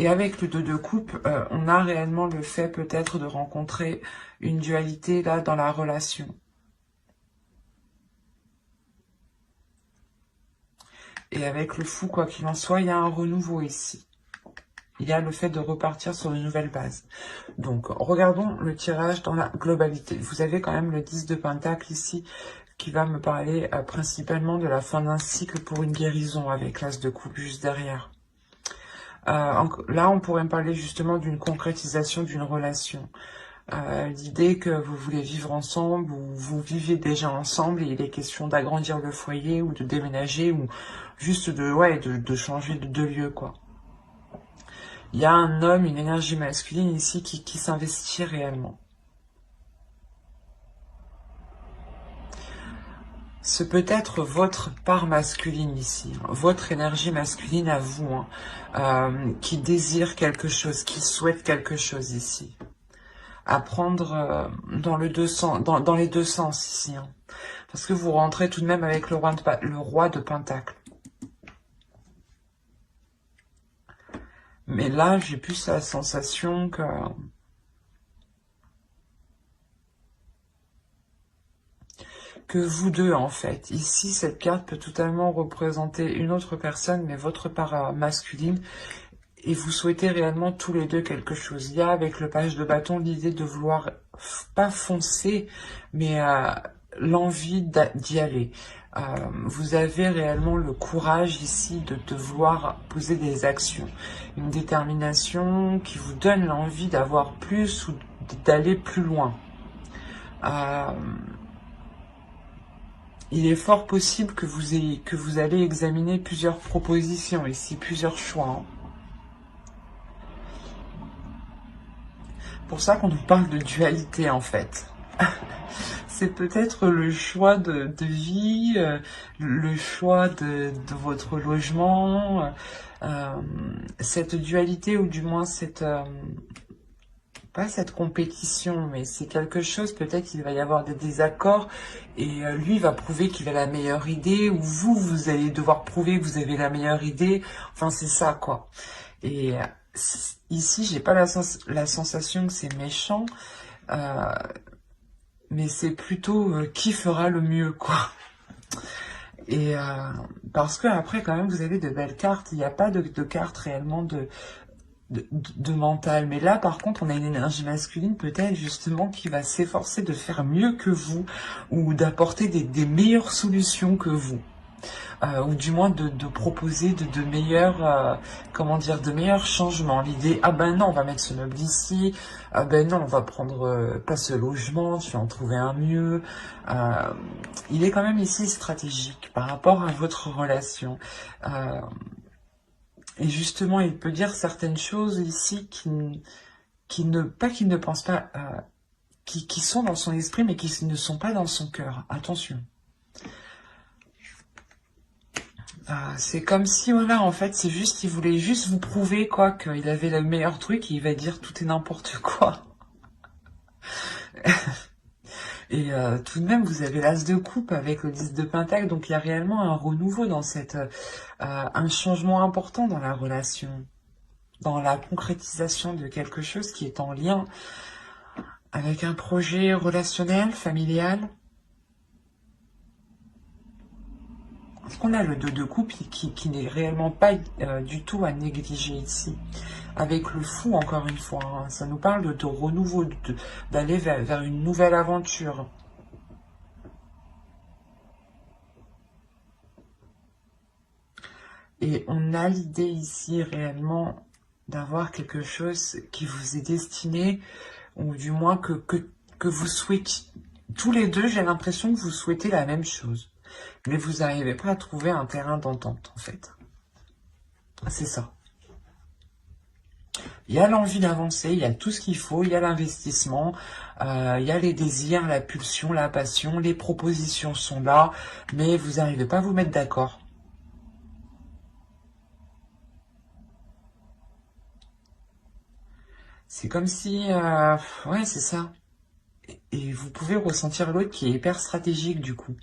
avec le 2 de coupe, on a réellement le fait peut-être de rencontrer une dualité là dans la relation. Et avec le fou, quoi qu'il en soit, il y a un renouveau ici. Il y a le fait de repartir sur de nouvelles bases. Donc, regardons le tirage dans la globalité. Vous avez quand même le 10 de pentacle ici, qui va me parler principalement de la fin d'un cycle pour une guérison, avec l'as de coupe juste derrière. Là, on pourrait me parler justement d'une concrétisation d'une relation. L'idée que vous voulez vivre ensemble, ou vous vivez déjà ensemble, et il est question d'agrandir le foyer, ou de déménager, ou juste de changer de lieu, quoi. Il y a un homme, une énergie masculine ici qui s'investit réellement. Ce peut être votre part masculine ici, votre énergie masculine à vous, qui désire quelque chose, qui souhaite quelque chose ici. À prendre dans les deux sens ici. Parce que vous rentrez tout de même avec le roi de pentacle. Mais là, j'ai plus la sensation que vous deux, en fait. Ici, cette carte peut totalement représenter une autre personne, mais votre part masculine. Et vous souhaitez réellement tous les deux quelque chose. Il y a avec le page de bâton l'idée de vouloir, pas foncer, mais l'envie d'y aller. Vous avez réellement le courage ici de vouloir poser des actions. Une détermination qui vous donne l'envie d'avoir plus ou d'aller plus loin. Il est fort possible que vous allez examiner plusieurs propositions ici, plusieurs choix. Pour ça qu'on nous parle de dualité en fait. C'est peut-être le choix de vie, le choix de votre logement, cette dualité ou du moins pas cette compétition, mais c'est quelque chose, peut-être qu'il va y avoir des désaccords et lui va prouver qu'il a la meilleure idée ou vous allez devoir prouver que vous avez la meilleure idée. Enfin, c'est ça quoi. Et ici, j'ai pas la sensation que c'est méchant, mais c'est plutôt qui fera le mieux, quoi. Et parce que après, quand même, vous avez de belles cartes. Il n'y a pas de cartes réellement de mental. Mais là, par contre, on a une énergie masculine, peut-être justement, qui va s'efforcer de faire mieux que vous ou d'apporter des meilleures solutions que vous. ou du moins de proposer de meilleurs, comment dire, de meilleurs changements. L'idée, ah ben non, on va mettre ce meuble ici, ah ben non, on va prendre pas ce logement, tu vas en trouver un mieux. Euh, il est quand même ici stratégique par rapport à votre relation. Euh, et justement, il peut dire certaines choses ici qui ne pense pas, qui sont dans son esprit, mais qui ne sont pas dans son cœur. Attention. C'est comme si, voilà, en fait, c'est juste, il voulait juste vous prouver, quoi, qu'il avait le meilleur truc, et il va dire tout est n'importe quoi. Et tout de même, vous avez l'as de coupe avec le 10 de pentacle, donc il y a réellement un renouveau dans cette, un changement important dans la relation, dans la concrétisation de quelque chose qui est en lien avec un projet relationnel, familial. Parce qu'on a le 2 de coupe qui n'est réellement pas du tout à négliger ici. Avec le fou, encore une fois, hein, ça nous parle de renouveau, d'aller vers une nouvelle aventure. Et on a l'idée ici réellement d'avoir quelque chose qui vous est destiné, ou du moins que vous souhaitez. Tous les deux, j'ai l'impression que vous souhaitez la même chose. Mais vous n'arrivez pas à trouver un terrain d'entente, en fait. C'est ça. Il y a l'envie d'avancer, il y a tout ce qu'il faut, il y a l'investissement, il y a les désirs, la pulsion, la passion, les propositions sont là, mais vous n'arrivez pas à vous mettre d'accord. C'est comme si... ouais, c'est ça. Et vous pouvez ressentir l'autre qui est hyper stratégique, du coup.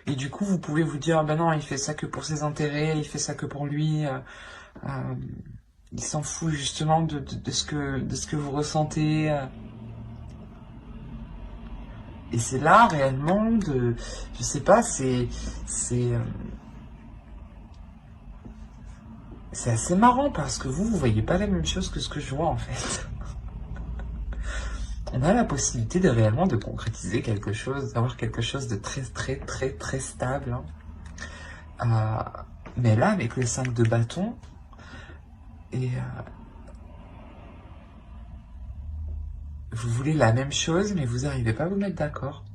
Et du coup, vous pouvez vous dire, ben non, il fait ça que pour ses intérêts, il fait ça que pour lui. Euh, il s'en fout justement de ce que vous ressentez. Et c'est là, réellement, je sais pas, c'est assez marrant parce que vous voyez pas la même chose que ce que je vois, en fait. On a la possibilité de réellement de concrétiser quelque chose, d'avoir quelque chose de très, très, très, très stable. Hein. Mais là, avec le 5 de bâton, et vous voulez la même chose, mais vous n'arrivez pas à vous mettre d'accord.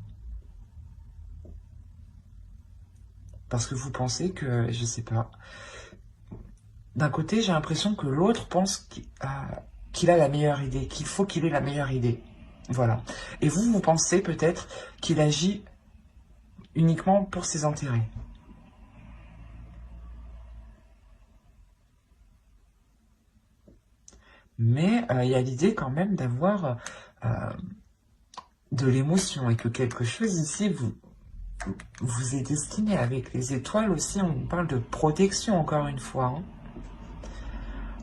Parce que vous pensez que, je sais pas, d'un côté, j'ai l'impression que l'autre pense qu'il a la meilleure idée, qu'il faut qu'il ait la meilleure idée. Voilà. Et vous, vous pensez peut-être qu'il agit uniquement pour ses intérêts. Mais il y a l'idée quand même d'avoir de l'émotion et que quelque chose ici vous est destiné. Avec les étoiles aussi, on parle de protection encore une fois. Hein.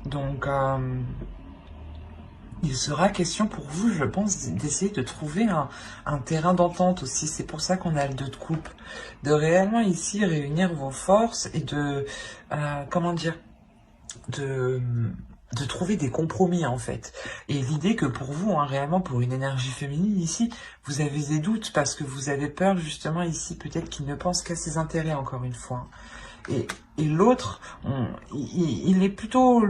Donc, il sera question pour vous, je pense, d'essayer de trouver un terrain d'entente aussi. C'est pour ça qu'on a le 2 de coupe. De réellement ici réunir vos forces et de, comment dire, de trouver des compromis en fait. Et l'idée que pour vous, hein, réellement pour une énergie féminine ici, vous avez des doutes parce que vous avez peur justement ici peut-être qu'il ne pense qu'à ses intérêts encore une fois. Et l'autre, il est plutôt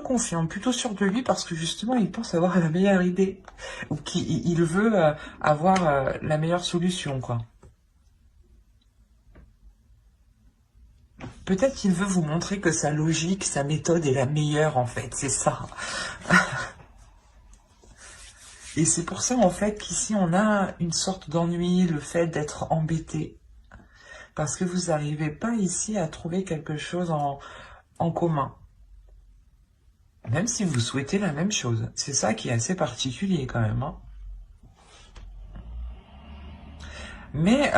confiant, plutôt sûr de lui parce que justement il pense avoir la meilleure idée ou qu'il veut avoir la meilleure solution quoi. Peut-être qu'il veut vous montrer que sa logique, sa méthode est la meilleure en fait, c'est ça. Et c'est pour ça en fait qu'ici on a une sorte d'ennui, le fait d'être embêté. Parce que vous n'arrivez pas ici à trouver quelque chose en commun. Même si vous souhaitez la même chose. C'est ça qui est assez particulier quand même. Hein. Mais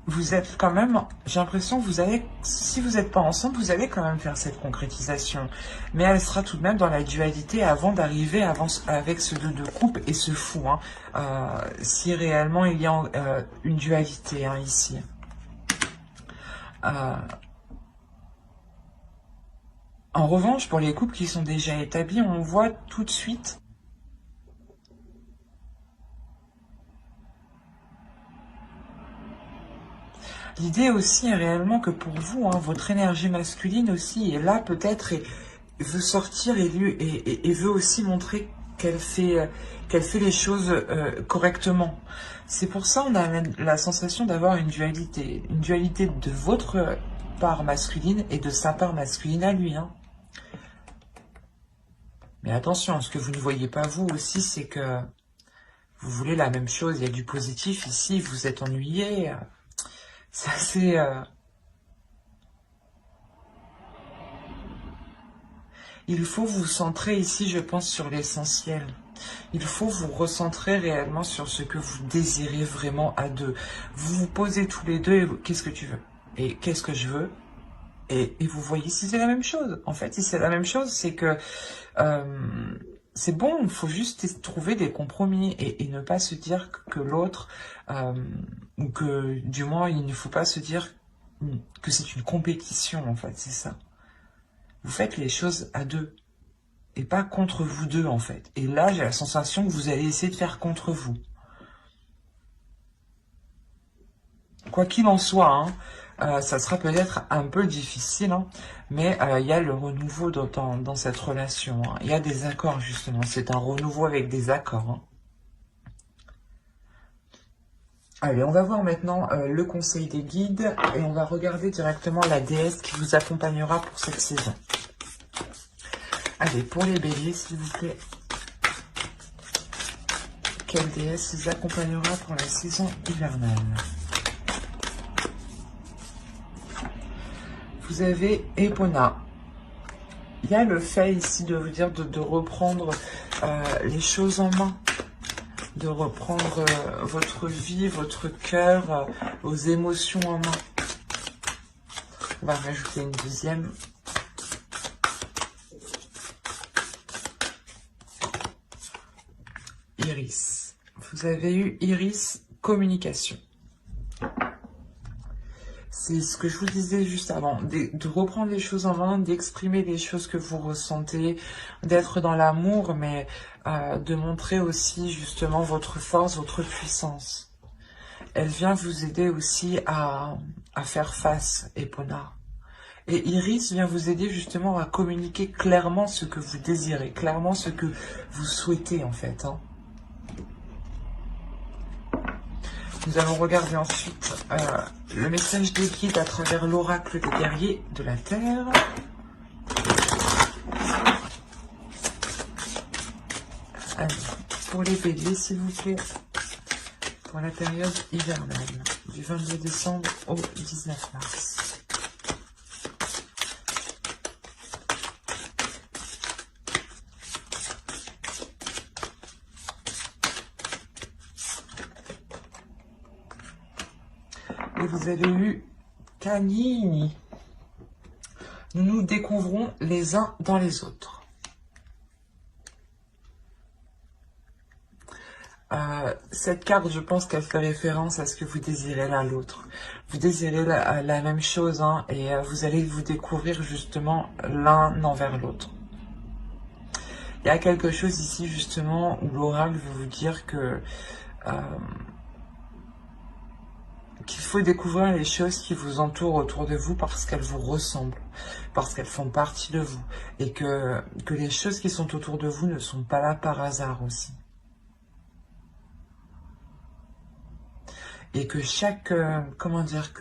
vous êtes quand même, j'ai l'impression que vous allez, si vous n'êtes pas ensemble, vous allez quand même faire cette concrétisation. Mais elle sera tout de même dans la dualité avant d'arriver avec ce 2 de coupe et ce fou. Hein, si réellement il y a une dualité hein, ici. En revanche, pour les couples qui sont déjà établis, on voit tout de suite L'idée aussi est réellement que pour vous, hein, votre énergie masculine aussi est là peut-être et veut sortir et veut aussi montrer qu'elle fait les choses correctement. C'est pour ça on a la sensation d'avoir une dualité de votre part masculine et de sa part masculine à lui. Hein. Mais attention, ce que vous ne voyez pas vous aussi, c'est que vous voulez la même chose. Il y a du positif ici, vous êtes ennuyé. Ça c'est... Il faut vous centrer ici, je pense, sur l'essentiel. Il faut vous recentrer réellement sur ce que vous désirez vraiment à deux. Vous vous posez tous les deux et qu'est-ce que tu veux? Et qu'est-ce que je veux? Et vous voyez si c'est la même chose. En fait, si c'est la même chose, c'est que c'est bon, il faut juste trouver des compromis et ne pas se dire que l'autre, ou que du moins il ne faut pas se dire que c'est une compétition en fait, c'est ça. Vous faites les choses à deux et pas contre vous deux en fait. Et là, j'ai la sensation que vous allez essayer de faire contre vous. Quoi qu'il en soit, hein, ça sera peut-être un peu difficile, hein, mais il y a le renouveau dans cette relation. Hein. Il y a des accords justement, c'est un renouveau avec des accords. Hein. Allez, on va voir maintenant le conseil des guides et on va regarder directement la déesse qui vous accompagnera pour cette saison. Allez, pour les béliers, s'il vous plaît. Quelle déesse vous accompagnera pour la saison hivernale? Vous avez Epona. Il y a le fait ici de vous dire de reprendre les choses en main. De reprendre votre vie, votre cœur, vos émotions en main. On va rajouter une deuxième. Iris. Vous avez eu Iris, communication. C'est ce que je vous disais juste avant, de reprendre les choses en main, d'exprimer les choses que vous ressentez, d'être dans l'amour, mais de montrer aussi justement votre force, votre puissance. Elle vient vous aider aussi à faire face, Epona. Et Iris vient vous aider justement à communiquer clairement ce que vous désirez, clairement ce que vous souhaitez en fait. Hein. Nous allons regarder ensuite le message des guides à travers l'oracle des guerriers de la Terre. Allez, pour les béliers, s'il vous plaît, pour la période hivernale, du 22 décembre au 19 mars. Et vous avez eu Canini. Nous nous découvrons les uns dans les autres. Cette carte, je pense qu'elle fait référence à ce que vous désirez l'un l'autre. Vous désirez la même chose, hein, et vous allez vous découvrir justement l'un envers l'autre. Il y a quelque chose ici justement où l'oracle veut vous dire que qu'il faut découvrir les choses qui vous entourent autour de vous parce qu'elles vous ressemblent, parce qu'elles font partie de vous, et que les choses qui sont autour de vous ne sont pas là par hasard aussi. Et que chaque, comment dire,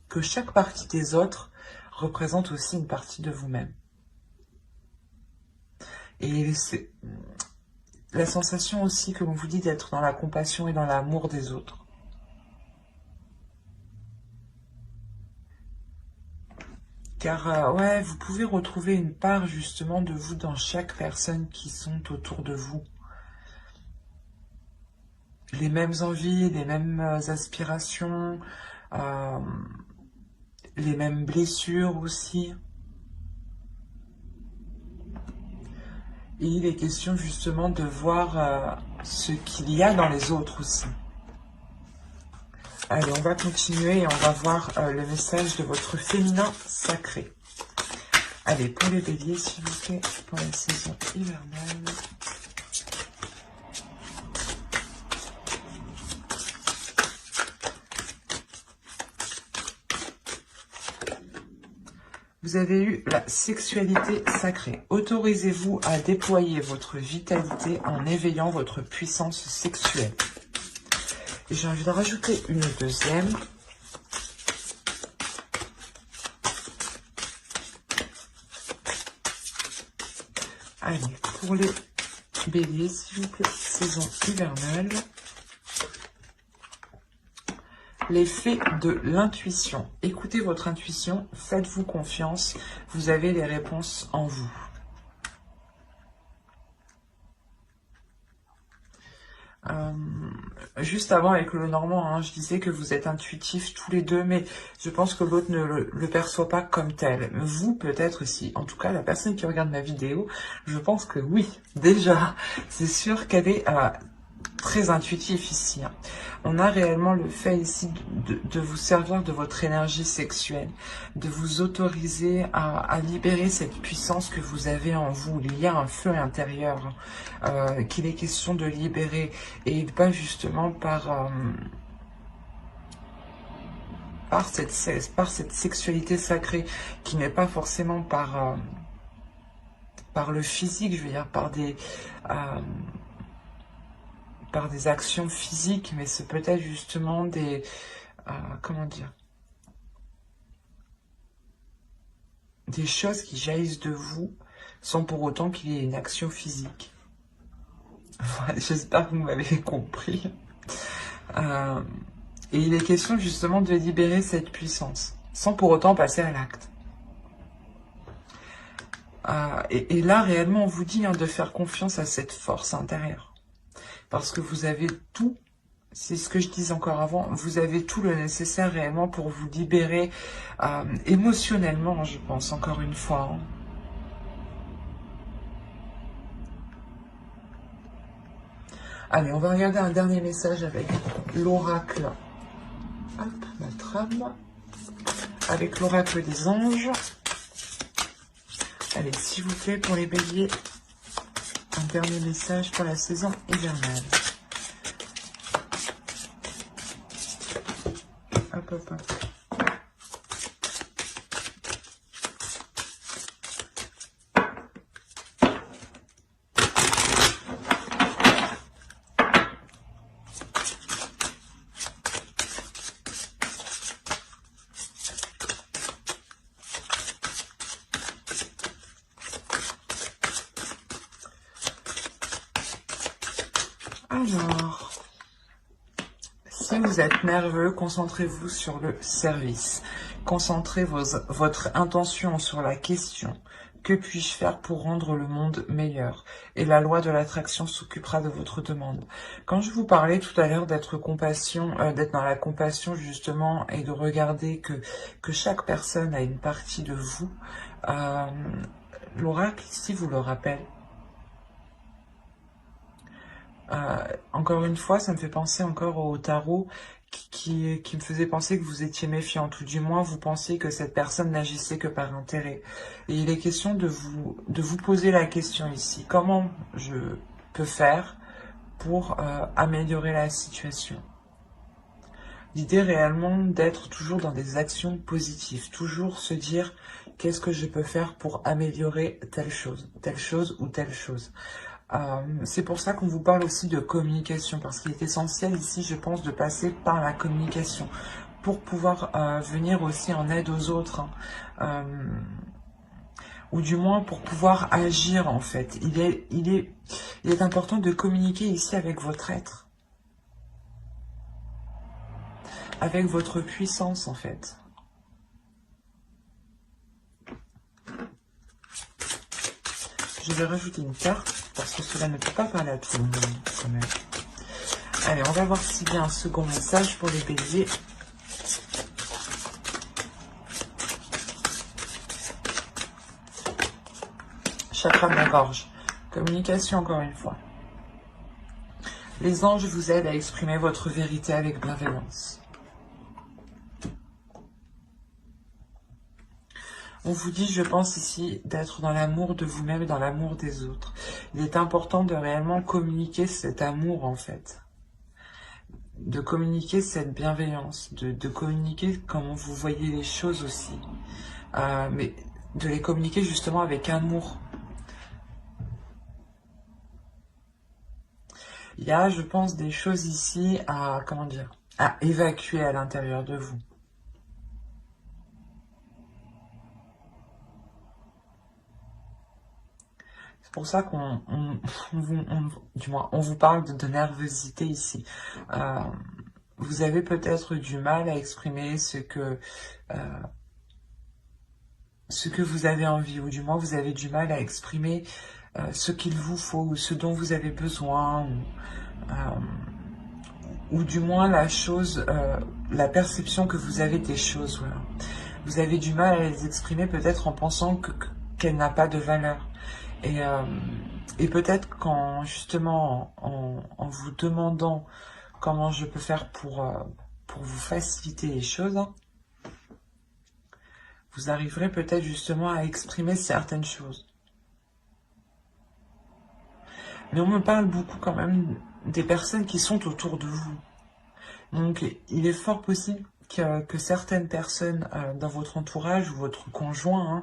que chaque partie des autres représente aussi une partie de vous-même. Et c'est la sensation aussi que l'on vous dit d'être dans la compassion et dans l'amour des autres. Car, ouais, vous pouvez retrouver une part justement de vous dans chaque personne qui sont autour de vous. Les mêmes envies, les mêmes aspirations, les mêmes blessures aussi. Et il est question justement de voir ce qu'il y a dans les autres aussi. Allez, on va continuer et on va voir le message de votre féminin sacré. Allez, pour les béliers, s'il vous plaît, pour la saison hivernale. Vous avez eu la sexualité sacrée. Autorisez-vous à déployer votre vitalité en éveillant votre puissance sexuelle. Et j'ai envie de rajouter une deuxième. Allez, pour les béliers, s'il vous plaît, saison hivernale. L'effet de l'intuition. Écoutez votre intuition, faites-vous confiance, vous avez les réponses en vous. Juste avant avec le Normand, hein, je disais que vous êtes intuitifs tous les deux, mais je pense que l'autre ne le perçoit pas comme tel. Vous, peut-être aussi. En tout cas, la personne qui regarde ma vidéo, je pense que oui, déjà, c'est sûr qu'elle est très intuitif ici. Hein. On a réellement le fait ici de vous servir de votre énergie sexuelle, de vous autoriser à libérer cette puissance que vous avez en vous. Il y a un feu intérieur qu'il est question de libérer et pas justement par cette sexualité sacrée qui n'est pas forcément par le physique, je veux dire par des actions physiques, mais c'est peut-être justement des... comment dire, des choses qui jaillissent de vous sans pour autant qu'il y ait une action physique. Voilà, j'espère que vous m'avez compris. Et il est question justement de libérer cette puissance, sans pour autant passer à l'acte. Et là, réellement, on vous dit de faire confiance à cette force intérieure. Parce que vous avez tout, c'est ce que je disais encore avant, vous avez tout le nécessaire réellement pour vous libérer émotionnellement, je pense, encore une fois. Hein. Allez, on va regarder un dernier message avec l'oracle. Hop, ma trame. Avec l'oracle des anges. Allez, s'il vous plaît, pour les béliers, un dernier message pour la saison hivernale. Hop, hop, hop. Alors, si vous êtes nerveux, concentrez-vous sur le service. Concentrez votre intention sur la question. Que puis-je faire pour rendre le monde meilleur? Et la loi de l'attraction s'occupera de votre demande. Quand je vous parlais tout à l'heure d'être dans la compassion justement, et de regarder que chaque personne a une partie de vous, l'oracle ici vous le rappelle. Encore une fois, ça me fait penser encore au tarot qui me faisait penser que vous étiez méfiant, tout du moins vous pensiez que cette personne n'agissait que par intérêt. Et il est question de vous poser la question ici, comment je peux faire pour améliorer la situation? L'idée réellement d'être toujours dans des actions positives, toujours se dire qu'est-ce que je peux faire pour améliorer telle chose ou telle chose. C'est pour ça qu'on vous parle aussi de communication, parce qu'il est essentiel ici, je pense, de passer par la communication pour pouvoir venir aussi en aide aux autres, hein. Ou du moins pour pouvoir agir en fait. Il est important de communiquer ici avec votre être, avec votre puissance en fait. Je vais rajouter une carte, parce que cela ne peut pas parler à tout le monde, quand même. Allez, on va voir s'il y a un second message pour les béliers. Chakra de la gorge. Communication, encore une fois. Les anges vous aident à exprimer votre vérité avec bienveillance. On vous dit, je pense ici, d'être dans l'amour de vous-même et dans l'amour des autres. Il est important de réellement communiquer cet amour, en fait. De communiquer cette bienveillance, de communiquer comment vous voyez les choses aussi. Mais de les communiquer justement avec amour. Il y a, je pense, des choses ici à, comment dire, à évacuer à l'intérieur de vous. C'est pour ça du moins, on vous parle de nervosité ici. Vous avez peut-être du mal à exprimer ce que vous avez envie, ou du moins vous avez du mal à exprimer ce qu'il vous faut, ou ce dont vous avez besoin, ou du moins la perception que vous avez des choses. Voilà. Vous avez du mal à les exprimer peut-être en pensant qu'elle n'a pas de valeur. Et peut-être qu'en justement en vous demandant comment je peux faire pour vous faciliter les choses, vous arriverez peut-être justement à exprimer certaines choses. Mais on me parle beaucoup quand même des personnes qui sont autour de vous. Donc il est fort possible que certaines personnes dans votre entourage ou votre conjoint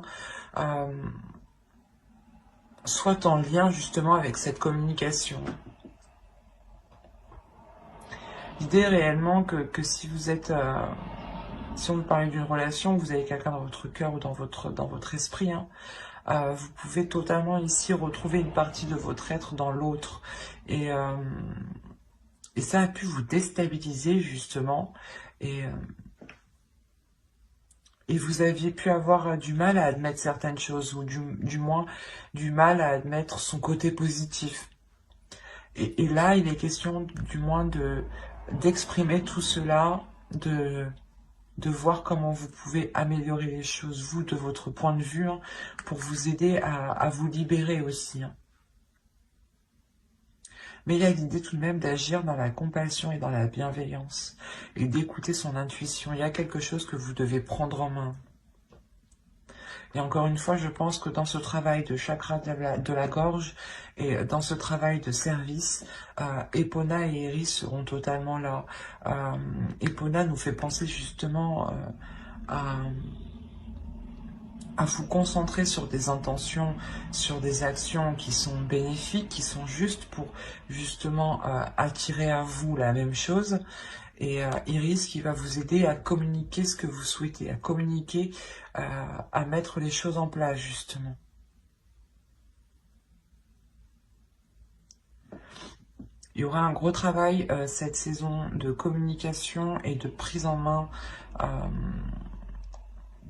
soient en lien justement avec cette communication. L'idée est réellement que si vous êtes... si on veut parler d'une relation, vous avez quelqu'un dans votre cœur ou dans votre esprit, vous pouvez totalement ici retrouver une partie de votre être dans l'autre. Et ça a pu vous déstabiliser justement. Et vous aviez pu avoir du mal à admettre certaines choses, ou du moins du mal à admettre son côté positif. Et là, il est question du moins d'exprimer tout cela, de voir comment vous pouvez améliorer les choses, vous, de votre point de vue, pour vous aider à vous libérer aussi. Mais il y a l'idée tout de même d'agir dans la compassion et dans la bienveillance, et d'écouter son intuition. Il y a quelque chose que vous devez prendre en main. Et encore une fois, je pense que dans ce travail de chakra de la gorge et dans ce travail de service, Epona et Iris seront totalement là. Epona nous fait penser justement à vous concentrer sur des intentions, sur des actions qui sont bénéfiques, qui sont justes pour justement attirer à vous la même chose. Et Iris qui va vous aider à communiquer ce que vous souhaitez, à communiquer, à mettre les choses en place justement. Il y aura un gros travail cette saison de communication et de prise en main,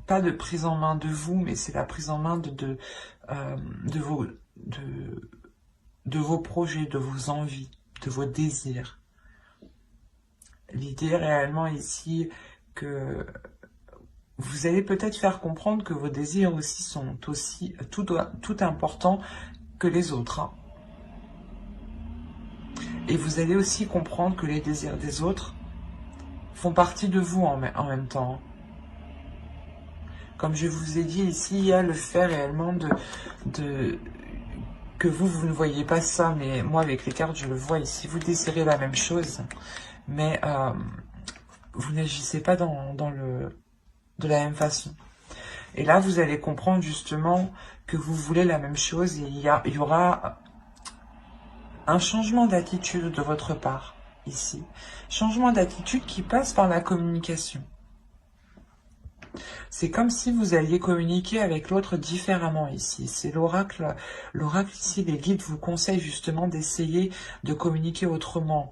pas de prise en main de vous, mais c'est la prise en main de vos projets, de vos envies, de vos désirs. L'idée réellement ici que vous allez peut-être faire comprendre que vos désirs aussi sont aussi tout importants que les autres. Et vous allez aussi comprendre que les désirs des autres font partie de vous en même temps. Comme je vous ai dit ici, il y a le fait réellement que vous ne voyez pas ça, mais moi avec les cartes je le vois ici. Vous désirez la même chose, mais vous n'agissez pas de la même façon. Et là, vous allez comprendre justement que vous voulez la même chose, et il y aura un changement d'attitude de votre part, ici. Changement d'attitude qui passe par la communication. C'est comme si vous alliez communiquer avec l'autre différemment ici. C'est l'oracle. L'oracle ici, les guides vous conseillent justement d'essayer de communiquer autrement.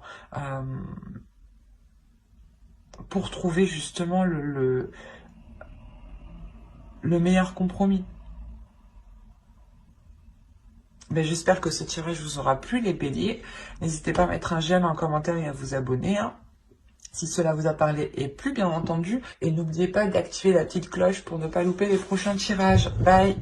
Pour trouver justement le meilleur compromis. Ben, j'espère que ce tirage vous aura plu, les béliers. N'hésitez pas à mettre un j'aime, un commentaire et à vous abonner. Si cela vous a parlé et plu, bien entendu. Et n'oubliez pas d'activer la petite cloche pour ne pas louper les prochains tirages. Bye!